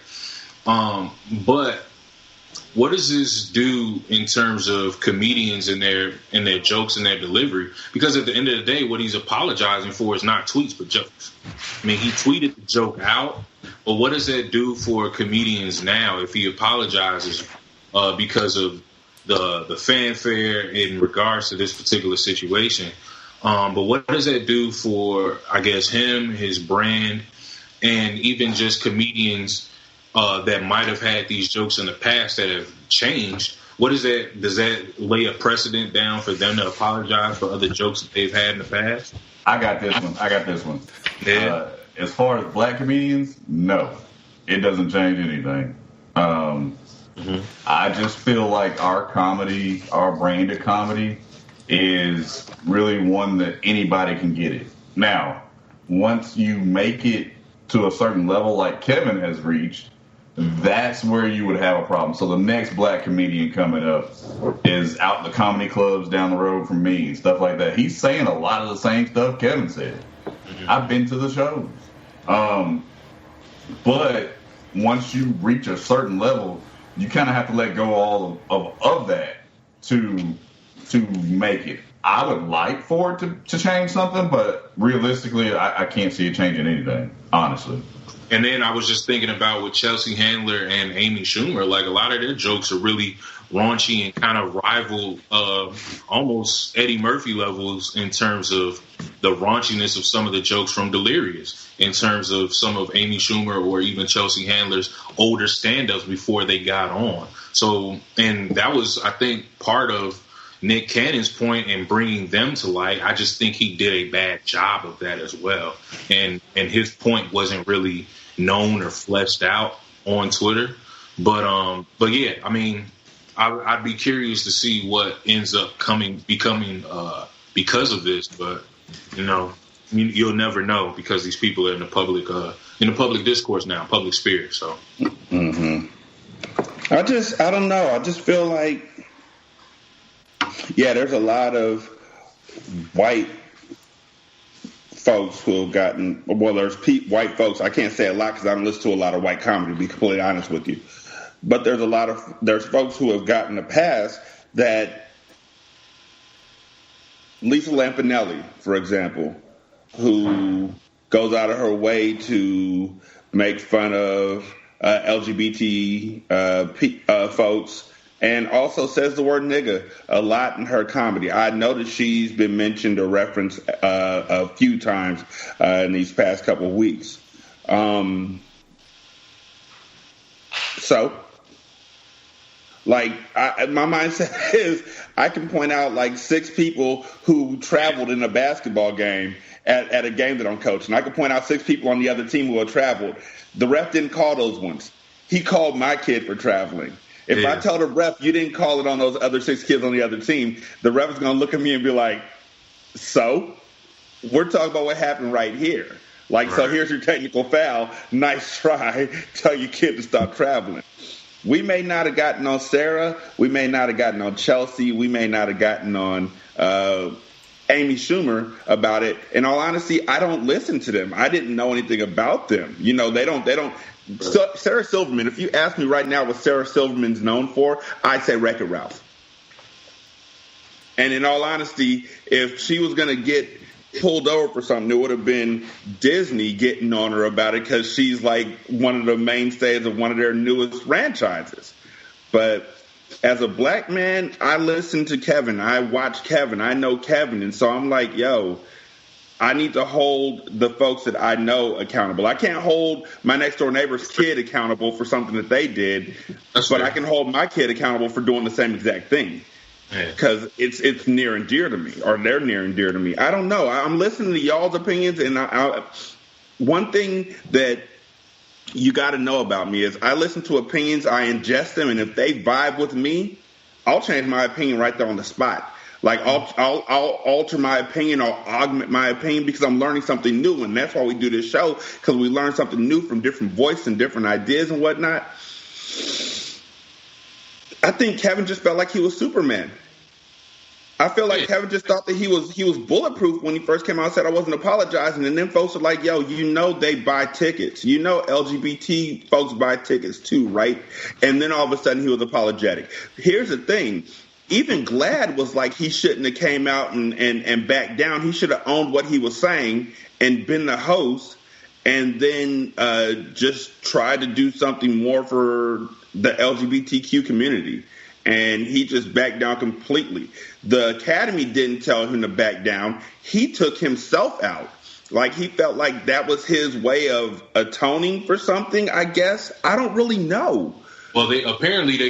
But what does this do in terms of comedians and their jokes and their delivery? Because at the end of the day, what he's apologizing for is not tweets but jokes. I mean, he tweeted the joke out, but what does that do for comedians now if he apologizes because of the fanfare in regards to this particular situation? But what does that do for, I guess, him, his brand, and even just comedians that might have had these jokes in the past that have changed? What is that? Does that lay a precedent down for them to apologize for other jokes that they've had in the past? I got this one. Yeah. As far as black comedians, no, it doesn't change anything. I just feel like our comedy, our brand of comedy, is really one that anybody can get it. Now, once you make it to a certain level like Kevin has reached, that's where you would have a problem. So the next black comedian coming up is out in the comedy clubs down the road from me and stuff like that. He's saying a lot of the same stuff Kevin said. I've been to the shows. But once you reach a certain level, you kind of have to let go all of that to make it. I would like for it to change something, but realistically, I can't see it changing anything, honestly. And then I was just thinking about with Chelsea Handler and Amy Schumer, like a lot of their jokes are really raunchy and kind of rival almost Eddie Murphy levels in terms of the raunchiness of some of the jokes from Delirious, in terms of some of Amy Schumer or even Chelsea Handler's older stand-ups before they got on. So, and that was, I think, part of Nick Cannon's point in bringing them to light. I just think he did a bad job of that as well. And his point wasn't really known or fleshed out on Twitter. But yeah, I mean, I'd be curious to see what ends up becoming because of this. But you'll never know because these people are in the public discourse now, public sphere. So, I don't know. I just feel like, yeah, there's a lot of white folks who have gotten, well, there's white folks. I can't say a lot because I don't listen to a lot of white comedy, to be completely honest with you. But there's folks who have gotten a pass that, Lisa Lampanelli, for example, who goes out of her way to make fun of LGBT folks, and also says the word nigga a lot in her comedy. I noticed she's been mentioned or referenced a few times in these past couple of weeks. So, Like, my mindset is I can point out like 6 people who traveled in a basketball game at a game that I'm coaching. I can point out 6 people on the other team who have traveled. The ref didn't call those ones. He called my kid for traveling. If I tell the ref you didn't call it on those other 6 kids on the other team, the ref is going to look at me and be like, so? We're talking about what happened right here. Like, so here's your technical foul. Nice try. Tell your kid to stop traveling. We may not have gotten on Sarah. We may not have gotten on Chelsea. We may not have gotten on Amy Schumer about it. In all honesty, I don't listen to them. I didn't know anything about them. You know, they don't. So, Sarah Silverman, if you ask me right now what Sarah Silverman's known for, I'd say Wreck-It Ralph. And in all honesty, if she was going to get pulled over for something, it would have been Disney getting on her about it because she's like one of the mainstays of one of their newest franchises. But as a black man, I listen to Kevin. I watch Kevin. I know Kevin. And so I'm like, yo, I need to hold the folks that I know accountable. I can't hold my next door neighbor's kid accountable for something that they did, but fair. I can hold my kid accountable for doing the same exact thing. Because it's near and dear to me, or they're near and dear to me. I don't know. I'm listening to y'all's opinions, and one thing that you got to know about me is I listen to opinions, I ingest them, and if they vibe with me, I'll change my opinion right there on the spot. Like I'll alter my opinion or augment my opinion because I'm learning something new, and that's why we do this show, because we learn something new from different voices and different ideas and whatnot. I think Kevin just felt like he was Superman. I feel like Kevin just thought that he was bulletproof when he first came out and said I wasn't apologizing. And then folks are like, yo, you know they buy tickets. You know LGBT folks buy tickets too, right? And then all of a sudden he was apologetic. Here's the thing. Even Glad was like he shouldn't have came out and backed down. He should have owned what he was saying and been the host and then just tried to do something more for the LGBTQ community. And he just backed down completely. The Academy didn't tell him to back down. He took himself out. Like, he felt like that was his way of atoning for something, I guess. I don't really know. Well, they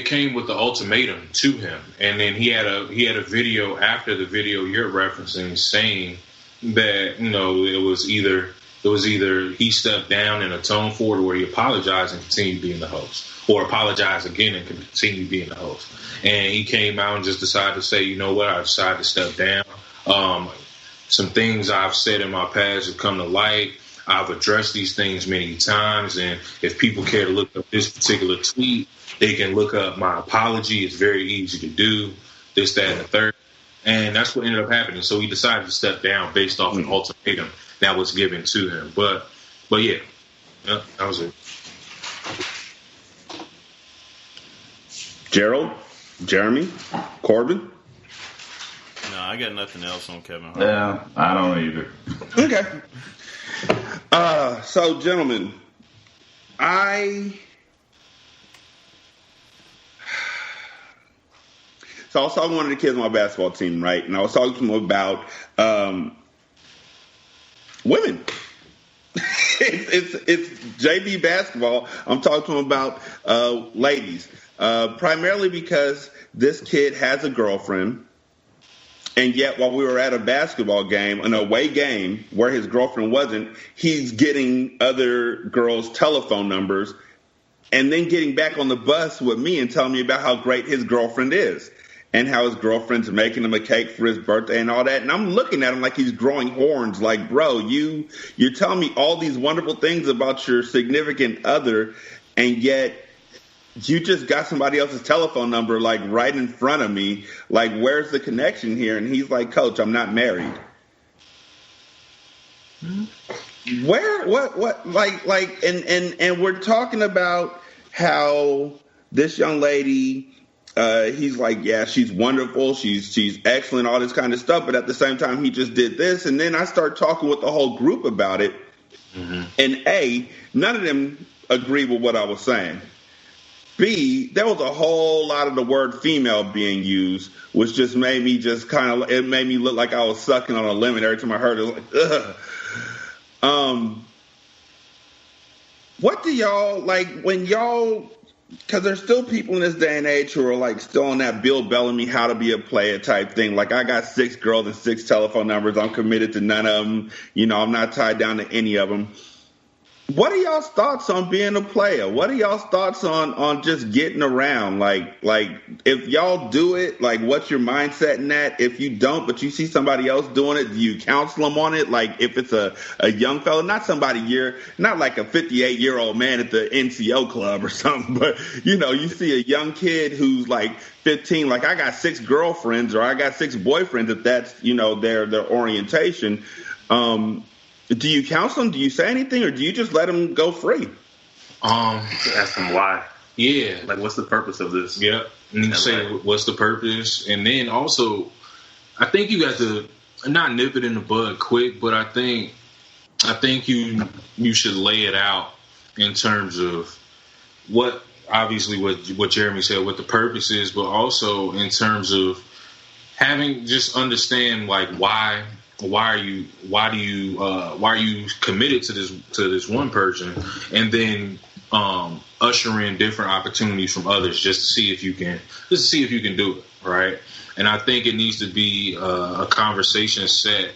came with the ultimatum to him. And then he had a video after the video you're referencing saying that, you know, it was either he stepped down and atoned for it, or he apologized and continued being the host, or apologize again and continue being the host. And he came out and just decided to say, you know what, I decided to step down. Some things I've said in my past have come to light. I've addressed these things many times. And if people care to look up this particular tweet, they can look up my apology. It's very easy to do, this, that, and the third. And that's what ended up happening. So he decided to step down based off an ultimatum that was given to him. But yeah, that was it. Gerald, Jeremy, Corbin? No, I got nothing else on Kevin Hart. Yeah, I don't either. Okay. So, gentlemen, So I was talking to one of the kids on my basketball team, right? And I was talking to him about women. it's JV basketball. I'm talking to him about ladies. Primarily because this kid has a girlfriend, and yet while we were at a basketball game, an away game where his girlfriend wasn't, he's getting other girls' telephone numbers and then getting back on the bus with me and telling me about how great his girlfriend is and how his girlfriend's making him a cake for his birthday and all that. And I'm looking at him like he's growing horns, like, bro, you're telling me all these wonderful things about your significant other, and yet you just got somebody else's telephone number, like, right in front of me. Like, where's the connection here? And he's like, Coach, I'm not married. Where, what, like, and we're talking about how this young lady, he's like, yeah, she's wonderful, she's excellent, all this kind of stuff, but at the same time, he just did this. And then I start talking with the whole group about it, and none of them agreed with what I was saying. B, there was a whole lot of the word female being used, which just made me it made me look like I was sucking on a lemon every time I heard it. Like, ugh. What do y'all, like, when y'all Because there's still people in this day and age who are like still on that Bill Bellamy how to be a player type thing. Like, I got 6 girls and 6 telephone numbers. I'm committed to none of them. I'm not tied down to any of them. What are y'all's thoughts on being a player? What are y'all's thoughts on just getting around? Like if y'all do it, like, what's your mindset in that? If you don't, but you see somebody else doing it, do you counsel them on it? Like, if it's a young fella, not like a 58-year-old man at the NCO club or something, but, you see a young kid who's like 15, like, I got 6 girlfriends or I got 6 boyfriends, if that's, their orientation. Do you counsel them? Do you say anything, or do you just let them go free? Ask them why. Yeah. Like, what's the purpose of this? Yeah. And you say, what's the purpose? And then also, I think you got to not nip it in the bud quick, but I think you should lay it out in terms of what Jeremy said, what the purpose is, but also in terms of just understand, like, why are you committed to this one person, and then usher in different opportunities from others just to see if you can do it, right? And I think it needs to be a conversation set,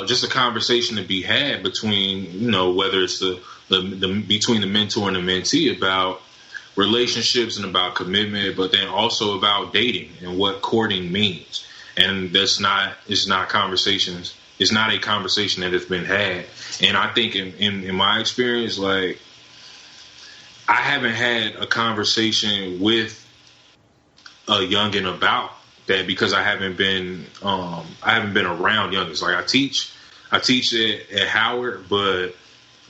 just a conversation to be had between, whether it's the between the mentor and the mentee about relationships and about commitment, but then also about dating and what courting means. And it's not a conversation that has been had. And I think in my experience, like, I haven't had a conversation with a youngin about that because I haven't been around youngins. Like, I teach at Howard, but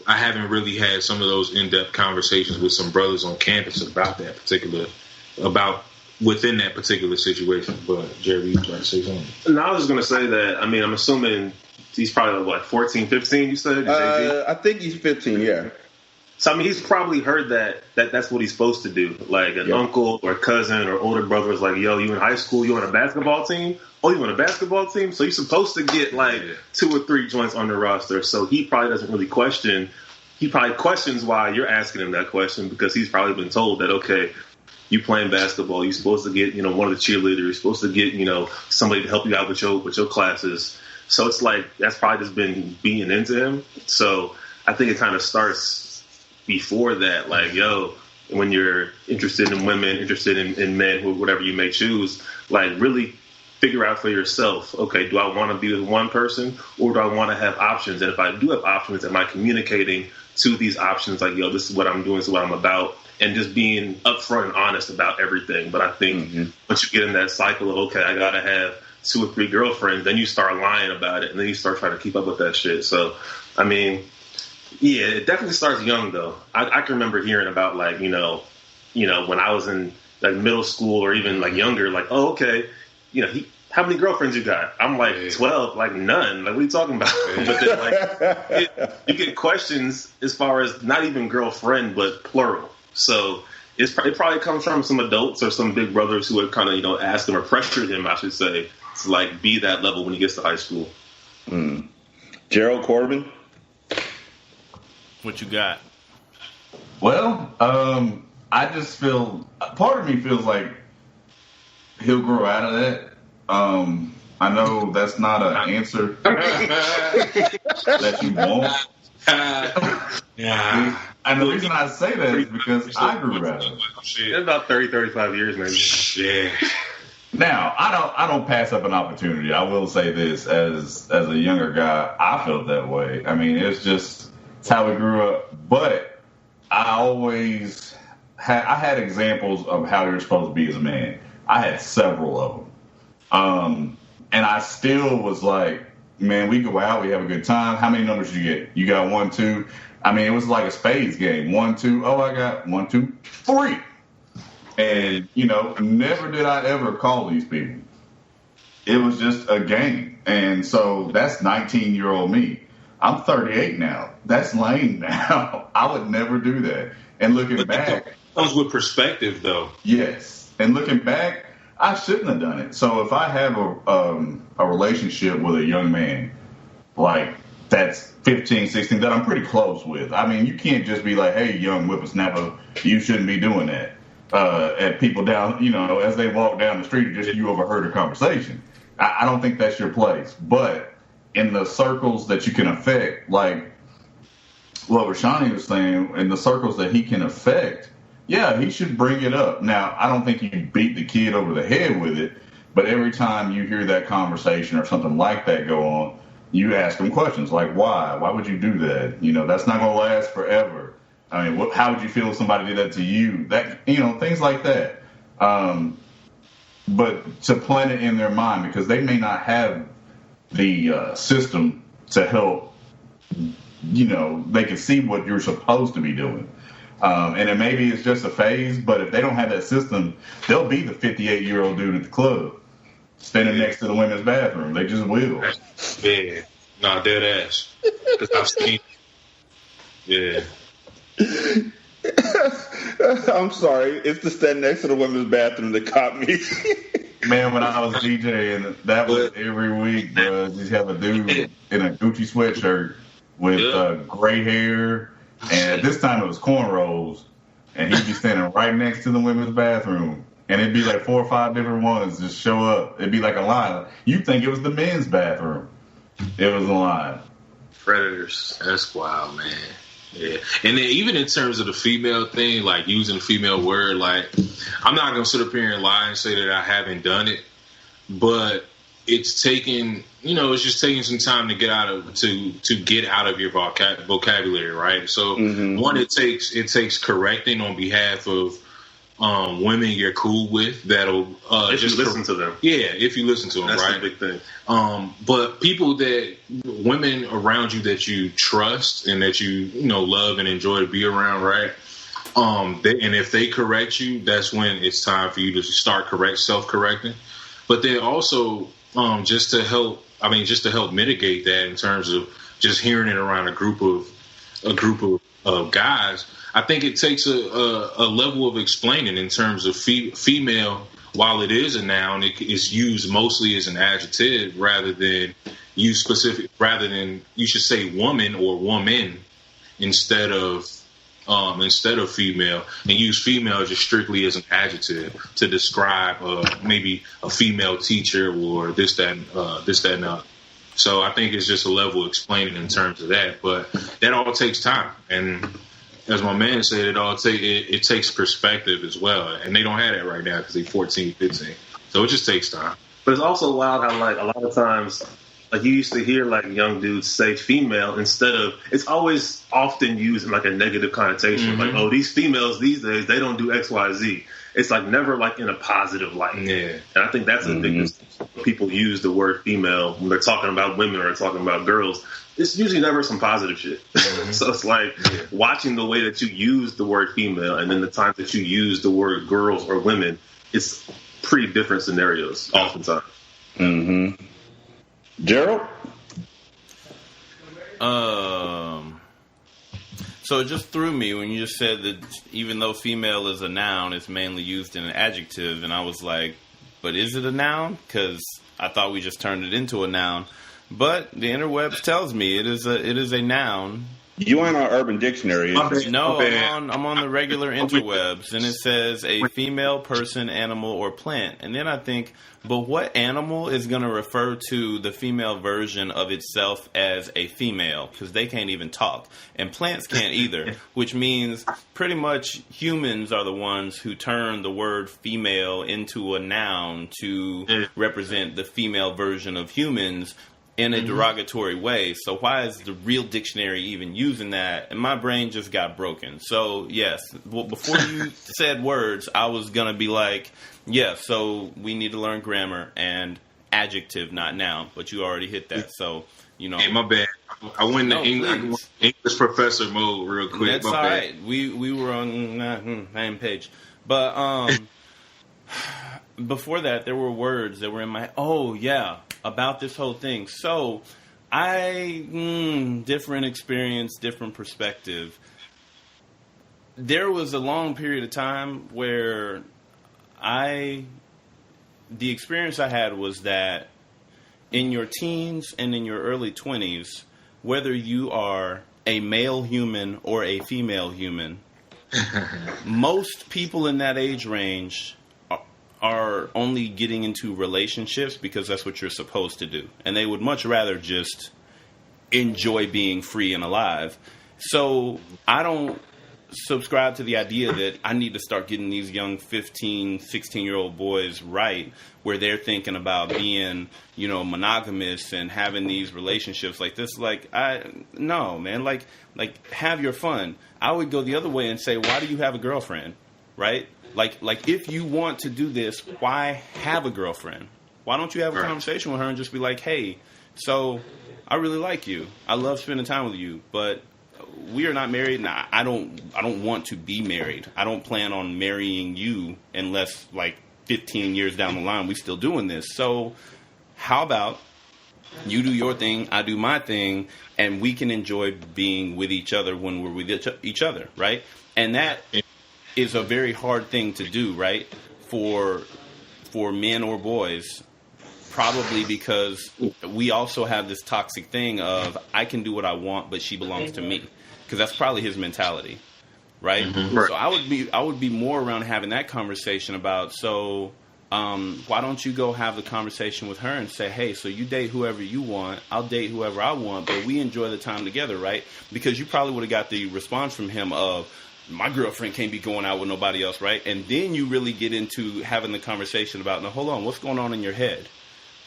I haven't really had some of those in-depth conversations with some brothers on campus about within that particular situation. But Jerry, you trying to say something? No, I was going to say that, I'm assuming he's probably like 14, 15, you said? I think he's 15, yeah. So, he's probably heard that's what he's supposed to do. Like, an uncle or cousin or older brother is like, yo, you in high school, you on a basketball team? Oh, you on a basketball team? So you're supposed to get, like, 2 or 3 joints on the roster. So he probably doesn't really question. He probably questions why you're asking him that question, because he's probably been told that, okay, you playing basketball, you're supposed to get, one of the cheerleaders, you're supposed to get, somebody to help you out with your classes. So it's like, that's probably just been being into him. So I think it kind of starts before that, like, yo, when you're interested in women, interested in men, whatever you may choose, like, really figure out for yourself, okay, do I want to be with one person, or do I want to have options? And if I do have options, am I communicating to these options, like, yo, this is what I'm doing, this is what I'm about, and just being upfront and honest about everything. But I think once you get in that cycle of, okay, I got to have 2 or 3 girlfriends, then you start lying about it, and then you start trying to keep up with that shit. So, yeah, it definitely starts young, though. I can remember hearing about, like, when I was in, like, middle school or even, like, younger, like, oh, okay, how many girlfriends you got? I'm like, 12, like, none. Like, what are you talking about? But then, like, you get questions as far as not even girlfriend, but plural. So it probably comes from some adults or some big brothers who have kind of, asked him or pressured him, I should say, to, like, be that level when he gets to high school. Gerald Corbin? What you got? Well, I just feel, part of me feels like he'll grow out of that. I know that's not an answer that you want. Yeah. And the reason I say that is because I grew out of it. It's about 30, 35 years, maybe. Yeah. Now, I don't pass up an opportunity. I will say this, as a younger guy, I felt that way. It's how we grew up. But I always had examples of how you're supposed to be as a man. I had several of them. And I still was like, man, we go out, we have a good time. How many numbers did you get? You got 1, 2. It was like a spades game. 1, 2. Oh, I got 1, 2, 3. And, never did I ever call these people. It was just a game. And so that's 19-year-old me. I'm 38 now. That's lame now. I would never do that. And looking back. That comes with perspective, though. Yes. And looking back, I shouldn't have done it. So if I have a relationship with a young man, like that's 15, 16 that I'm pretty close with. I mean, you can't just be like, hey, young whippersnapper, you shouldn't be doing that. At people down, as they walk down the street, just you overheard a conversation. I don't think that's your place. But in the circles that you can affect, like what Rashani was saying, in the circles that he can affect, yeah, he should bring it up. Now, I don't think you beat the kid over the head with it, but every time you hear that conversation or something like that go on, you ask them questions like, why? Why would you do that? That's not going to last forever. I mean, how would you feel if somebody did that to you? That, things like that. But to plant it in their mind, because they may not have the system to help, they can see what you're supposed to be doing. And then maybe it's just a phase, but if they don't have that system, they'll be the 58-year-old dude at the club standing next to the women's bathroom. They just will. Yeah. Nah, dead ass. Because I've seen. Yeah. I'm sorry. It's the stand next to the women's bathroom that caught me. Man, when I was DJing, that was every week, bro. Just have a dude in a Gucci sweatshirt with gray hair, and at this time it was cornrows, and he'd be standing right next to the women's bathroom, and it'd be like 4 or 5 different ones just show up. It'd be like a line. You'd think it was the men's bathroom. It was a line. Predators. That's wild, man. Yeah. And then even in terms of the female thing, like using the female word, like I'm not going to sit up here and lie and say that I haven't done it, but it's taking, it's just taking some time to get out of your vocabulary, right? So one, it takes correcting on behalf of women you're cool with that'll if you listen to them. Yeah, if you listen to them, that's right? the big thing. But women around you that you trust and that you love and enjoy to be around, right? And if they correct you, that's when it's time for you to start self-correcting. But then also, just to help mitigate that in terms of just hearing it around a group of guys, I think it takes a level of explaining in terms of female. While it is a noun, it is used mostly as an adjective rather than you should say woman or woman instead of female, and use female just strictly as an adjective to describe maybe a female teacher or this, that, and that. So I think it's just a level of explaining in terms of that, but that all takes time. And as my man said, it takes perspective as well. And they don't have that right now because they're 14, 15. So it just takes time. But it's also wild how, like, a lot of times, like, you used to hear, like, young dudes say female instead of, it's always often used in, like, a negative connotation. Like, oh, these females these days, they don't do X, Y, Z. It's, like, never, like, in a positive light. Yeah. And I think that's a big mistake. People use the word female when they're talking about women or talking about girls. It's usually never some positive shit. So it's like watching the way that you use the word female and then the times that you use the word girls or women, it's pretty different scenarios oftentimes. Gerald? So it just threw me when you just said that even though female is a noun, it's mainly used in an adjective. And I was like, but is it a noun? Because I thought we just turned it into a noun. But the interwebs tells me it is a noun. You ain't on Urban Dictionary. No, I'm on the regular interwebs, and it says a female, person, animal, or plant. And then I think, but what animal is going to refer to the female version of itself as a female? Because they can't even talk. And plants can't either, which means pretty much humans are the ones who turn the word female into a noun to represent the female version of humans in a derogatory way. So why is the real dictionary even using that? And my brain just got broken. So yes, well, before you said words, I was gonna be like, yeah, so we need to learn grammar and adjective, not noun. But you already hit that. So Hey, my bad. I went into English professor mode real quick. That's all right. We were on the same page, but before that, there were words that were in my about this whole thing. So different experience, different perspective. There was a long period of time where the experience I had was that in your teens and in your early 20s, whether you are a male human or a female human, most people in that age range are only getting into relationships because that's what you're supposed to do. And they would much rather just enjoy being free and alive. So I don't subscribe to the idea that I need to start getting these young 15, 16-year-old boys right, where they're thinking about being, monogamous and having these relationships like this. No, man, like have your fun. I would go the other way and say, why do you have a girlfriend, right? Like if you want to do this, why have a girlfriend? Why don't you have a conversation with her and just be like, hey, so I really like you. I love spending time with you, but we are not married, and I don't want to be married. I don't plan on marrying you unless 15 years down the line we still doing this. So how about you do your thing, I do my thing, and we can enjoy being with each other when we're with each other, right? And that is a very hard thing to do, right? For men or boys, probably because we also have this toxic thing of I can do what I want, but she belongs to me, because that's probably his mentality, right? Mm-hmm. Right. So I would be more around having that conversation about, why don't you go have the conversation with her and say, hey, so you date whoever you want, I'll date whoever I want, but we enjoy the time together, right? Because you probably would have got the response from him of, my girlfriend can't be going out with nobody else, right? And then you really get into having the conversation about, now hold on, what's going on in your head?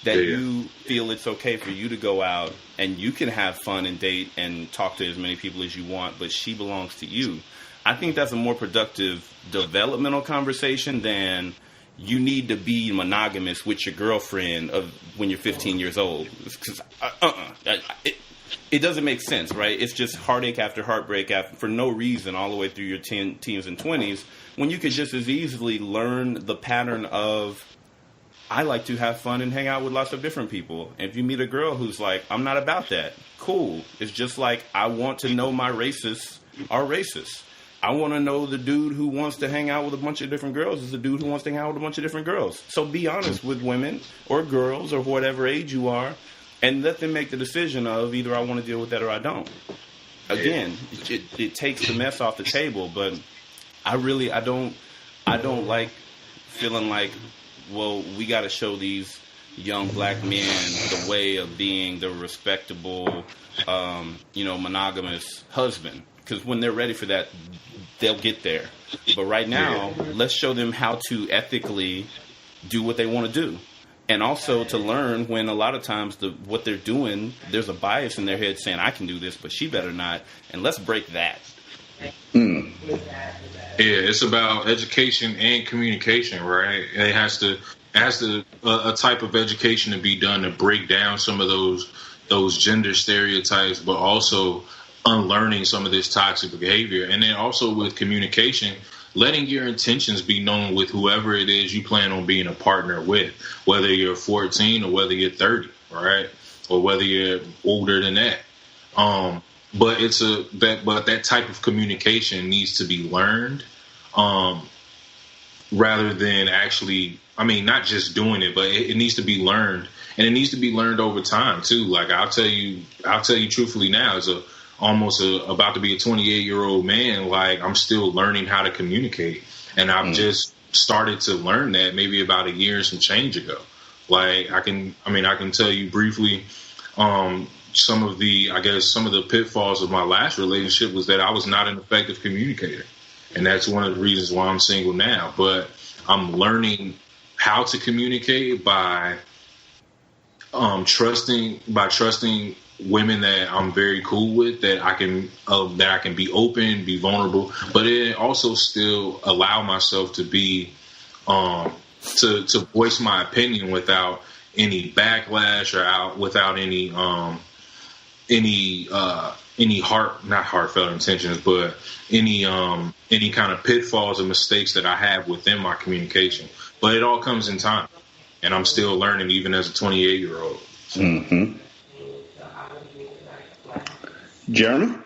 That you feel it's okay for you to go out and you can have fun and date and talk to as many people as you want, but she belongs to you. I think that's a more productive developmental conversation than you need to be monogamous with your girlfriend when you're 15 years old. Because it doesn't make sense, right? It's just heartache after heartbreak for no reason all the way through your teens and 20s, when you could just as easily learn the pattern of, I like to have fun and hang out with lots of different people. And if you meet a girl who's like, I'm not about that, cool. It's just like, I want to know my racists are racist. I want to know the dude who wants to hang out with a bunch of different girls is the dude who wants to hang out with a bunch of different girls. So be honest with women or girls or whatever age you are, and let them make the decision of either I want to deal with that or I don't. Again, it takes the mess off the table, but I don't like feeling like, well, we got to show these young black men the way of being the respectable, monogamous husband. Because when they're ready for that, they'll get there. But right now, let's show them how to ethically do what they want to do. And also to learn when a lot of times what they're doing, there's a bias in their head saying, I can do this, but she better not. And let's break that. Yeah, it's about education and communication, right? And it has to a type of education to be done to break down some of those gender stereotypes, but also unlearning some of this toxic behavior. And then also with communication, letting your intentions be known with whoever it is you plan on being a partner with, whether you're 14 or whether you're 30, right? Or whether you're older than that. But that type of communication needs to be learned, rather than actually, not just doing it, but it needs to be learned, and it needs to be learned over time too. Like I'll tell you truthfully now, as about to be a 28-year-old man, like I'm still learning how to communicate, and I've just started to learn that maybe about a year and some change ago. Like I can tell you briefly, some of the pitfalls of my last relationship was that I was not an effective communicator, and that's one of the reasons why I'm single now. But I'm learning how to communicate by trusting women that I'm very cool with, that I can be open, be vulnerable, but it also still allow myself to be to voice my opinion without any backlash or without any not heartfelt intentions, but any kind of pitfalls or mistakes that I have within my communication. But it all comes in time, and I'm still learning even as a 28-year-old. Mm-hmm. Jeremy?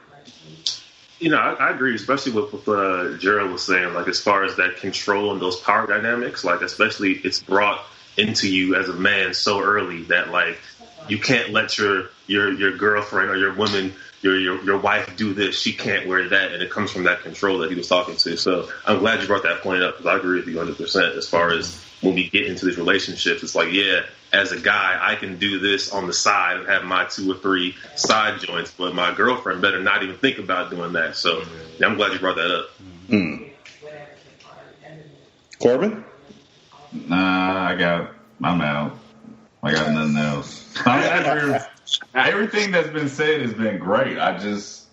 I agree, especially with what Gerald was saying, like as far as that control and those power dynamics, like especially it's brought into you as a man so early that like you can't let your girlfriend or your woman, your wife do this. She can't wear that, and it comes from that control that he was talking to. So I'm glad you brought that point up, because I agree with you 100%. As far as when we get into these relationships, it's like, yeah, as a guy, I can do this on the side and have my 2 or 3 side joints, but my girlfriend better not even think about doing that. So yeah, I'm glad you brought that up. Corbin? Nah, I'm out. I got nothing else. Everything that's been said has been great. I just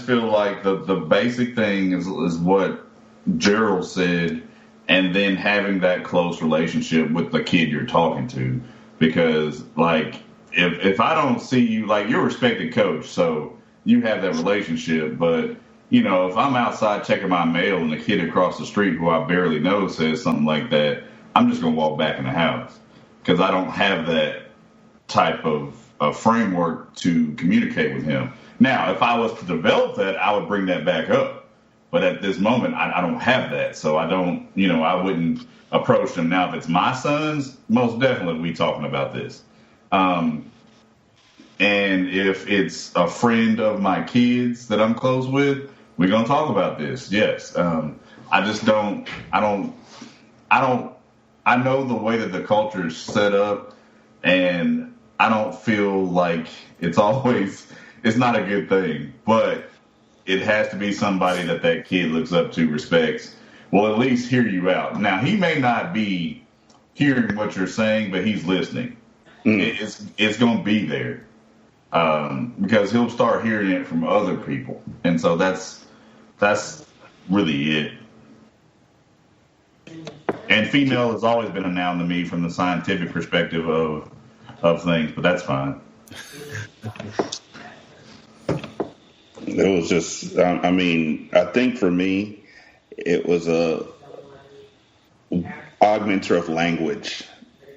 feel like the basic thing is what Gerald said, and then having that close relationship with the kid you're talking to. Because, like, if I don't see you, like, you're a respected coach, so you have that relationship. But, you know, if I'm outside checking my mail and the kid across the street who I barely know says something like that, I'm just going to walk back in the house. Because I don't have that type of framework to communicate with him. Now, if I was to develop that, I would bring that back up. But at this moment, I don't have that. So I don't, you know, I wouldn't approach them. Now, if it's my sons, most definitely we talking about this. And if it's a friend of my kids that I'm close with, we're going to talk about this. Yes. I just don't, I know the way that the culture is set up, and I don't feel like it's not a good thing, but it has to be somebody that kid looks up to, respects, will at least hear you out. Now, he may not be hearing what you're saying, but he's listening. It's going to be there because he'll start hearing it from other people. And so that's really it. And female has always been a noun to me from the scientific perspective of things, but that's fine. It was just, I think for me, it was a augmenter of language.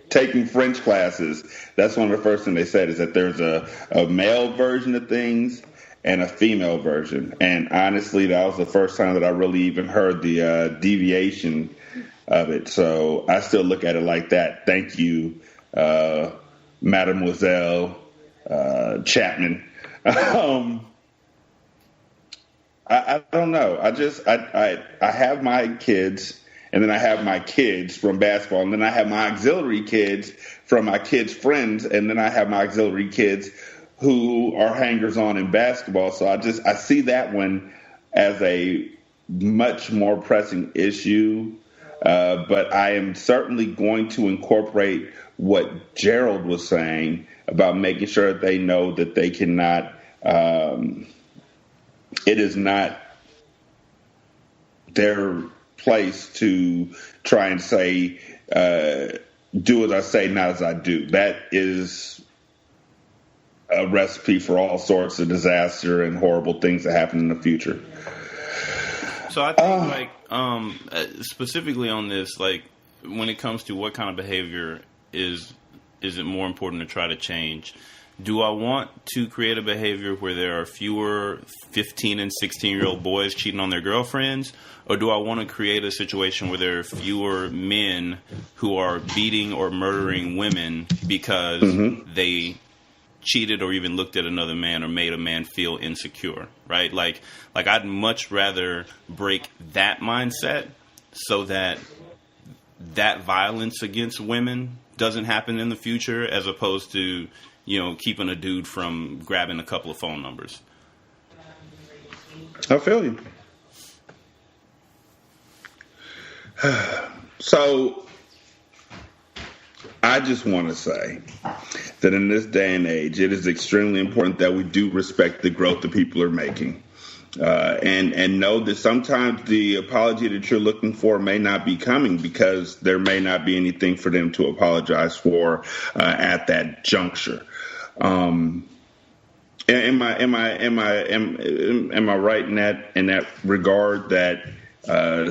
Taking French classes, that's one of the first things they said, is that there's a male version of things and a female version. And honestly, that was the first time that I really even heard the deviation of it. So I still look at it like that. Thank you, Mademoiselle Chapman. I don't know. I have my kids, and then I have my kids from basketball, and then I have my auxiliary kids from my kids' friends, and then I have my auxiliary kids who are hangers-on in basketball. So I see that one as a much more pressing issue. But I am certainly going to incorporate what Gerald was saying about making sure that they know that they cannot, it is not their place to try and say, do as I say, not as I do. That is a recipe for all sorts of disaster and horrible things that happen in the future. So I think, specifically on this, like, when it comes to what kind of behavior is it more important to try to change? Do I want to create a behavior where there are fewer 15 and 16-year-old boys cheating on their girlfriends? Or do I want to create a situation where there are fewer men who are beating or murdering women because they cheated or even looked at another man or made a man feel insecure, right? Like I'd much rather break that mindset so that violence against women doesn't happen in the future, as opposed to, you know, keeping a dude from grabbing a couple of phone numbers. I feel you. So I just want to say that in this day and age, it is extremely important that we do respect the growth that people are making. And know that sometimes the apology that you're looking for may not be coming because there may not be anything for them to apologize for at that juncture. Am I right in that regard that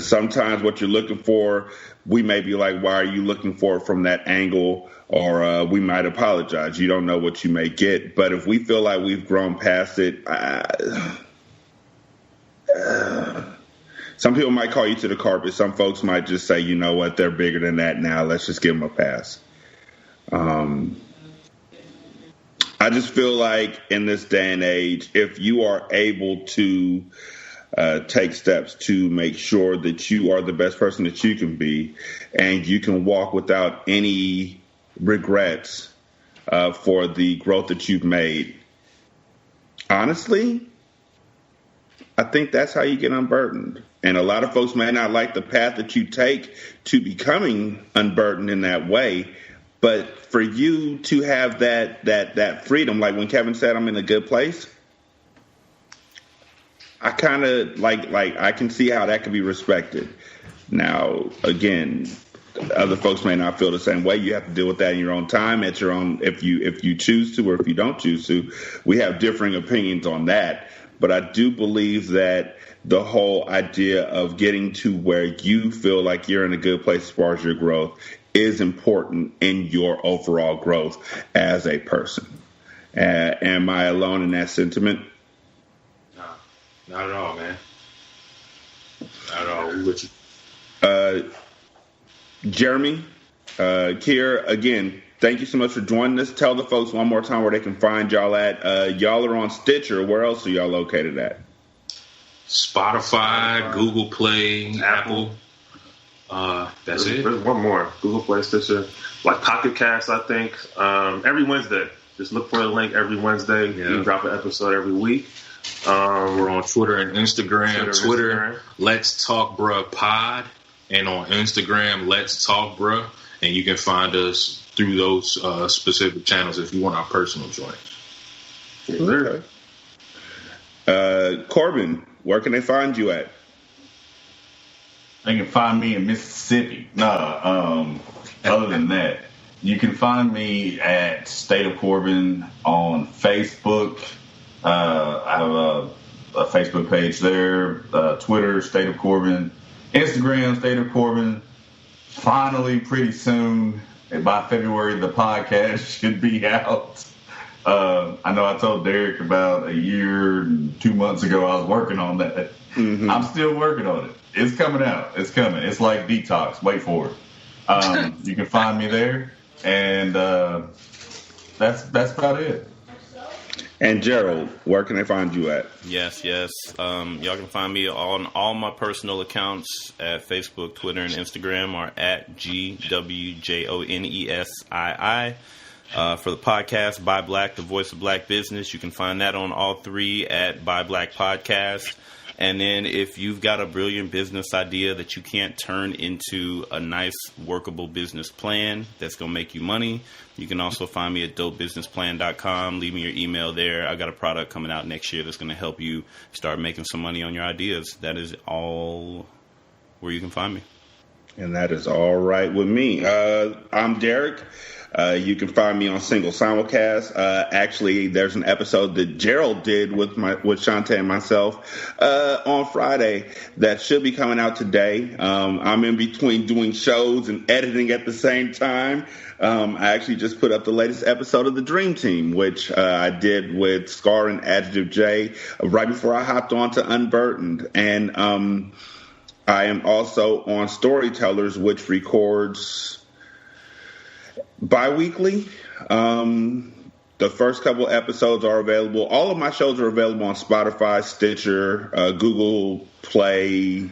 sometimes what you're looking for, we may be like, why are you looking for it from that angle? Or we might apologize. You don't know what you may get. But if we feel like we've grown past it, some people might call you to the carpet. Some folks might just say, you know what, they're bigger than that now. Let's just give them a pass. I just feel like in this day and age, if you are able to take steps to make sure that you are the best person that you can be, and you can walk without any regrets for the growth that you've made, honestly, I think that's how you get unburdened. And a lot of folks may not like the path that you take to becoming unburdened in that way, but for you to have that freedom, like when Kevin said, I'm in a good place, I kind of like I can see how that can be respected. Now, again, other folks may not feel the same way. You have to deal with that in your own time, at your own, if you choose to, or if you don't choose to. We have differing opinions on that. But I do believe that the whole idea of getting to where you feel like you're in a good place as far as your growth is important in your overall growth as a person. Am I alone in that sentiment? No, not at all, man. Not at all. We with you. Jeremy, Kyr, again, thank you so much for joining us. Tell the folks one more time where they can find y'all at. Y'all are on Stitcher. Where else are y'all located at? Spotify, Google Play, Apple. That's it. There's one more. Google Play, Stitcher, like Pocket Cast, I think. Every Wednesday. Just look for the link every Wednesday. Yeah. We drop an episode every week. We're on Twitter and Instagram. Twitter, Let's Talk Bruh Pod. And on Instagram, Let's Talk Bruh. And you can find us through those specific channels if you want our personal joints. Okay. Corbin, where can they find you at? They can find me in Mississippi. Other than that, you can find me at State of Corbin on Facebook. I have a Facebook page there. Twitter, State of Corbin. Instagram, State of Corbin. Finally, pretty soon, by February, the podcast should be out. I know I told Derek about a year and 2 months ago I was working on that. Mm-hmm. I'm still working on it. It's coming out. It's coming. It's like Detox. Wait for it. You can find me there, and that's about it. And Gerald, where can they find you at? Yes. Y'all can find me on all my personal accounts at Facebook, Twitter, and Instagram are at GWJONESII. For the podcast, Buy Black, the voice of black business, you can find that on all three at Buy Black Podcast. And then if you've got a brilliant business idea that you can't turn into a nice workable business plan that's going to make you money, you can also find me at dopebusinessplan.com. Leave me your email there. I got a product coming out next year that's going to help you start making some money on your ideas. That is all where you can find me. And that is all right with me. I'm Derek. You can find me on Single Simulcast. Actually, there's an episode that Gerald did with Shantae and myself on Friday that should be coming out today. I'm in between doing shows and editing at the same time. I actually just put up the latest episode of The Dream Team, which I did with Scar and Adjective J right before I hopped on to Unburdened. And I am also on Storytellers, which records bi-weekly. The first couple episodes are available. All of my shows are available on Spotify, Stitcher, Google Play,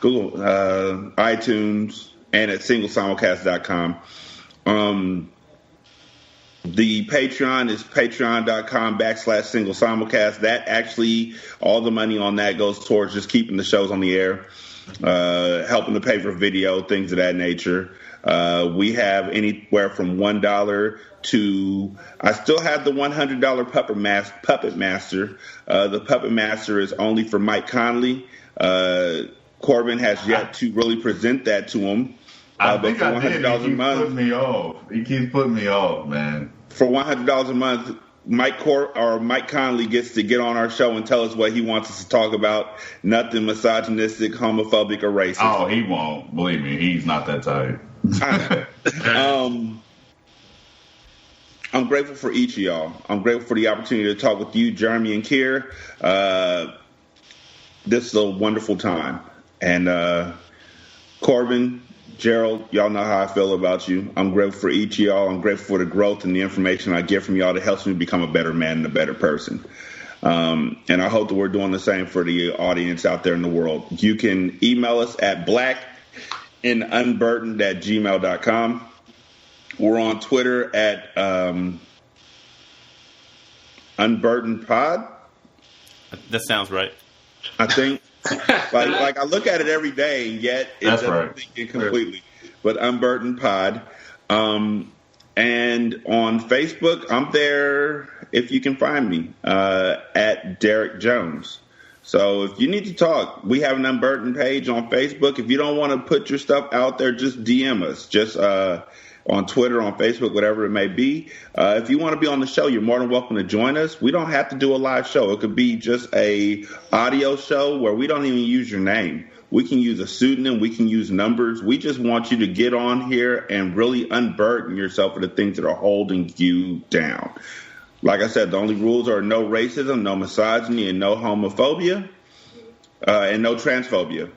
iTunes, and at singlesimulcast.com. The Patreon is patreon.com/singlesimulcast. That actually, all the money on that goes towards just keeping the shows on the air, helping to pay for video, things of that nature. We have anywhere from $1 to, I still have the $100 Puppet Master. The Puppet Master is only for Mike Conley. Corbin has yet to really present that to him. I think I did. He keeps putting me off. He keeps putting me off, man. For $100 a month, Mike Conley gets to get on our show and tell us what he wants us to talk about. Nothing misogynistic, homophobic, or racist. Oh, he won't. Believe me, he's not that type. I'm grateful for each of y'all. I'm grateful for the opportunity to talk with you, Jeremy and Kyr. This is a wonderful time. And Corbin, Gerald, y'all know how I feel about you. I'm grateful for each of y'all. I'm grateful for the growth and the information I get from y'all that helps me become a better man and a better person. And I hope that we're doing the same for the audience out there in the world. You can email us at blackandunburdened@gmail.com. We're on Twitter at Unburdened Pod. That sounds right. I think. like I look at it every day, and yet it doesn't think it completely. But Unburdened Pod. And on Facebook, I'm there if you can find me at Derek Jones. So if you need to talk, we have an Unburdened page on Facebook. If you don't want to put your stuff out there, just DM us. Just on Twitter, on Facebook, whatever it may be. If you want to be on the show, you're more than welcome to join us. We don't have to do a live show. It could be just a audio show where we don't even use your name. We can use a pseudonym. We can use numbers. We just want you to get on here and really unburden yourself of the things that are holding you down. Like I said, the only rules are no racism, no misogyny, and no homophobia, and no transphobia.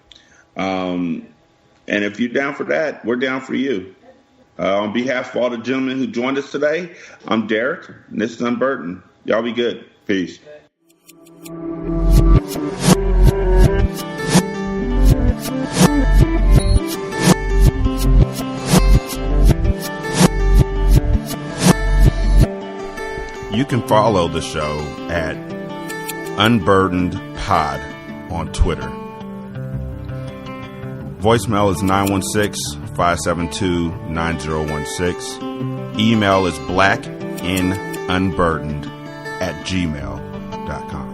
And if you're down for that, we're down for you. On behalf of all the gentlemen who joined us today, I'm Derek, and this is Unburdened. Y'all be good. Peace. You can follow the show at Unburdened Pod on Twitter. Voicemail is 916-572-9016. Email is blackandunburdened@gmail.com.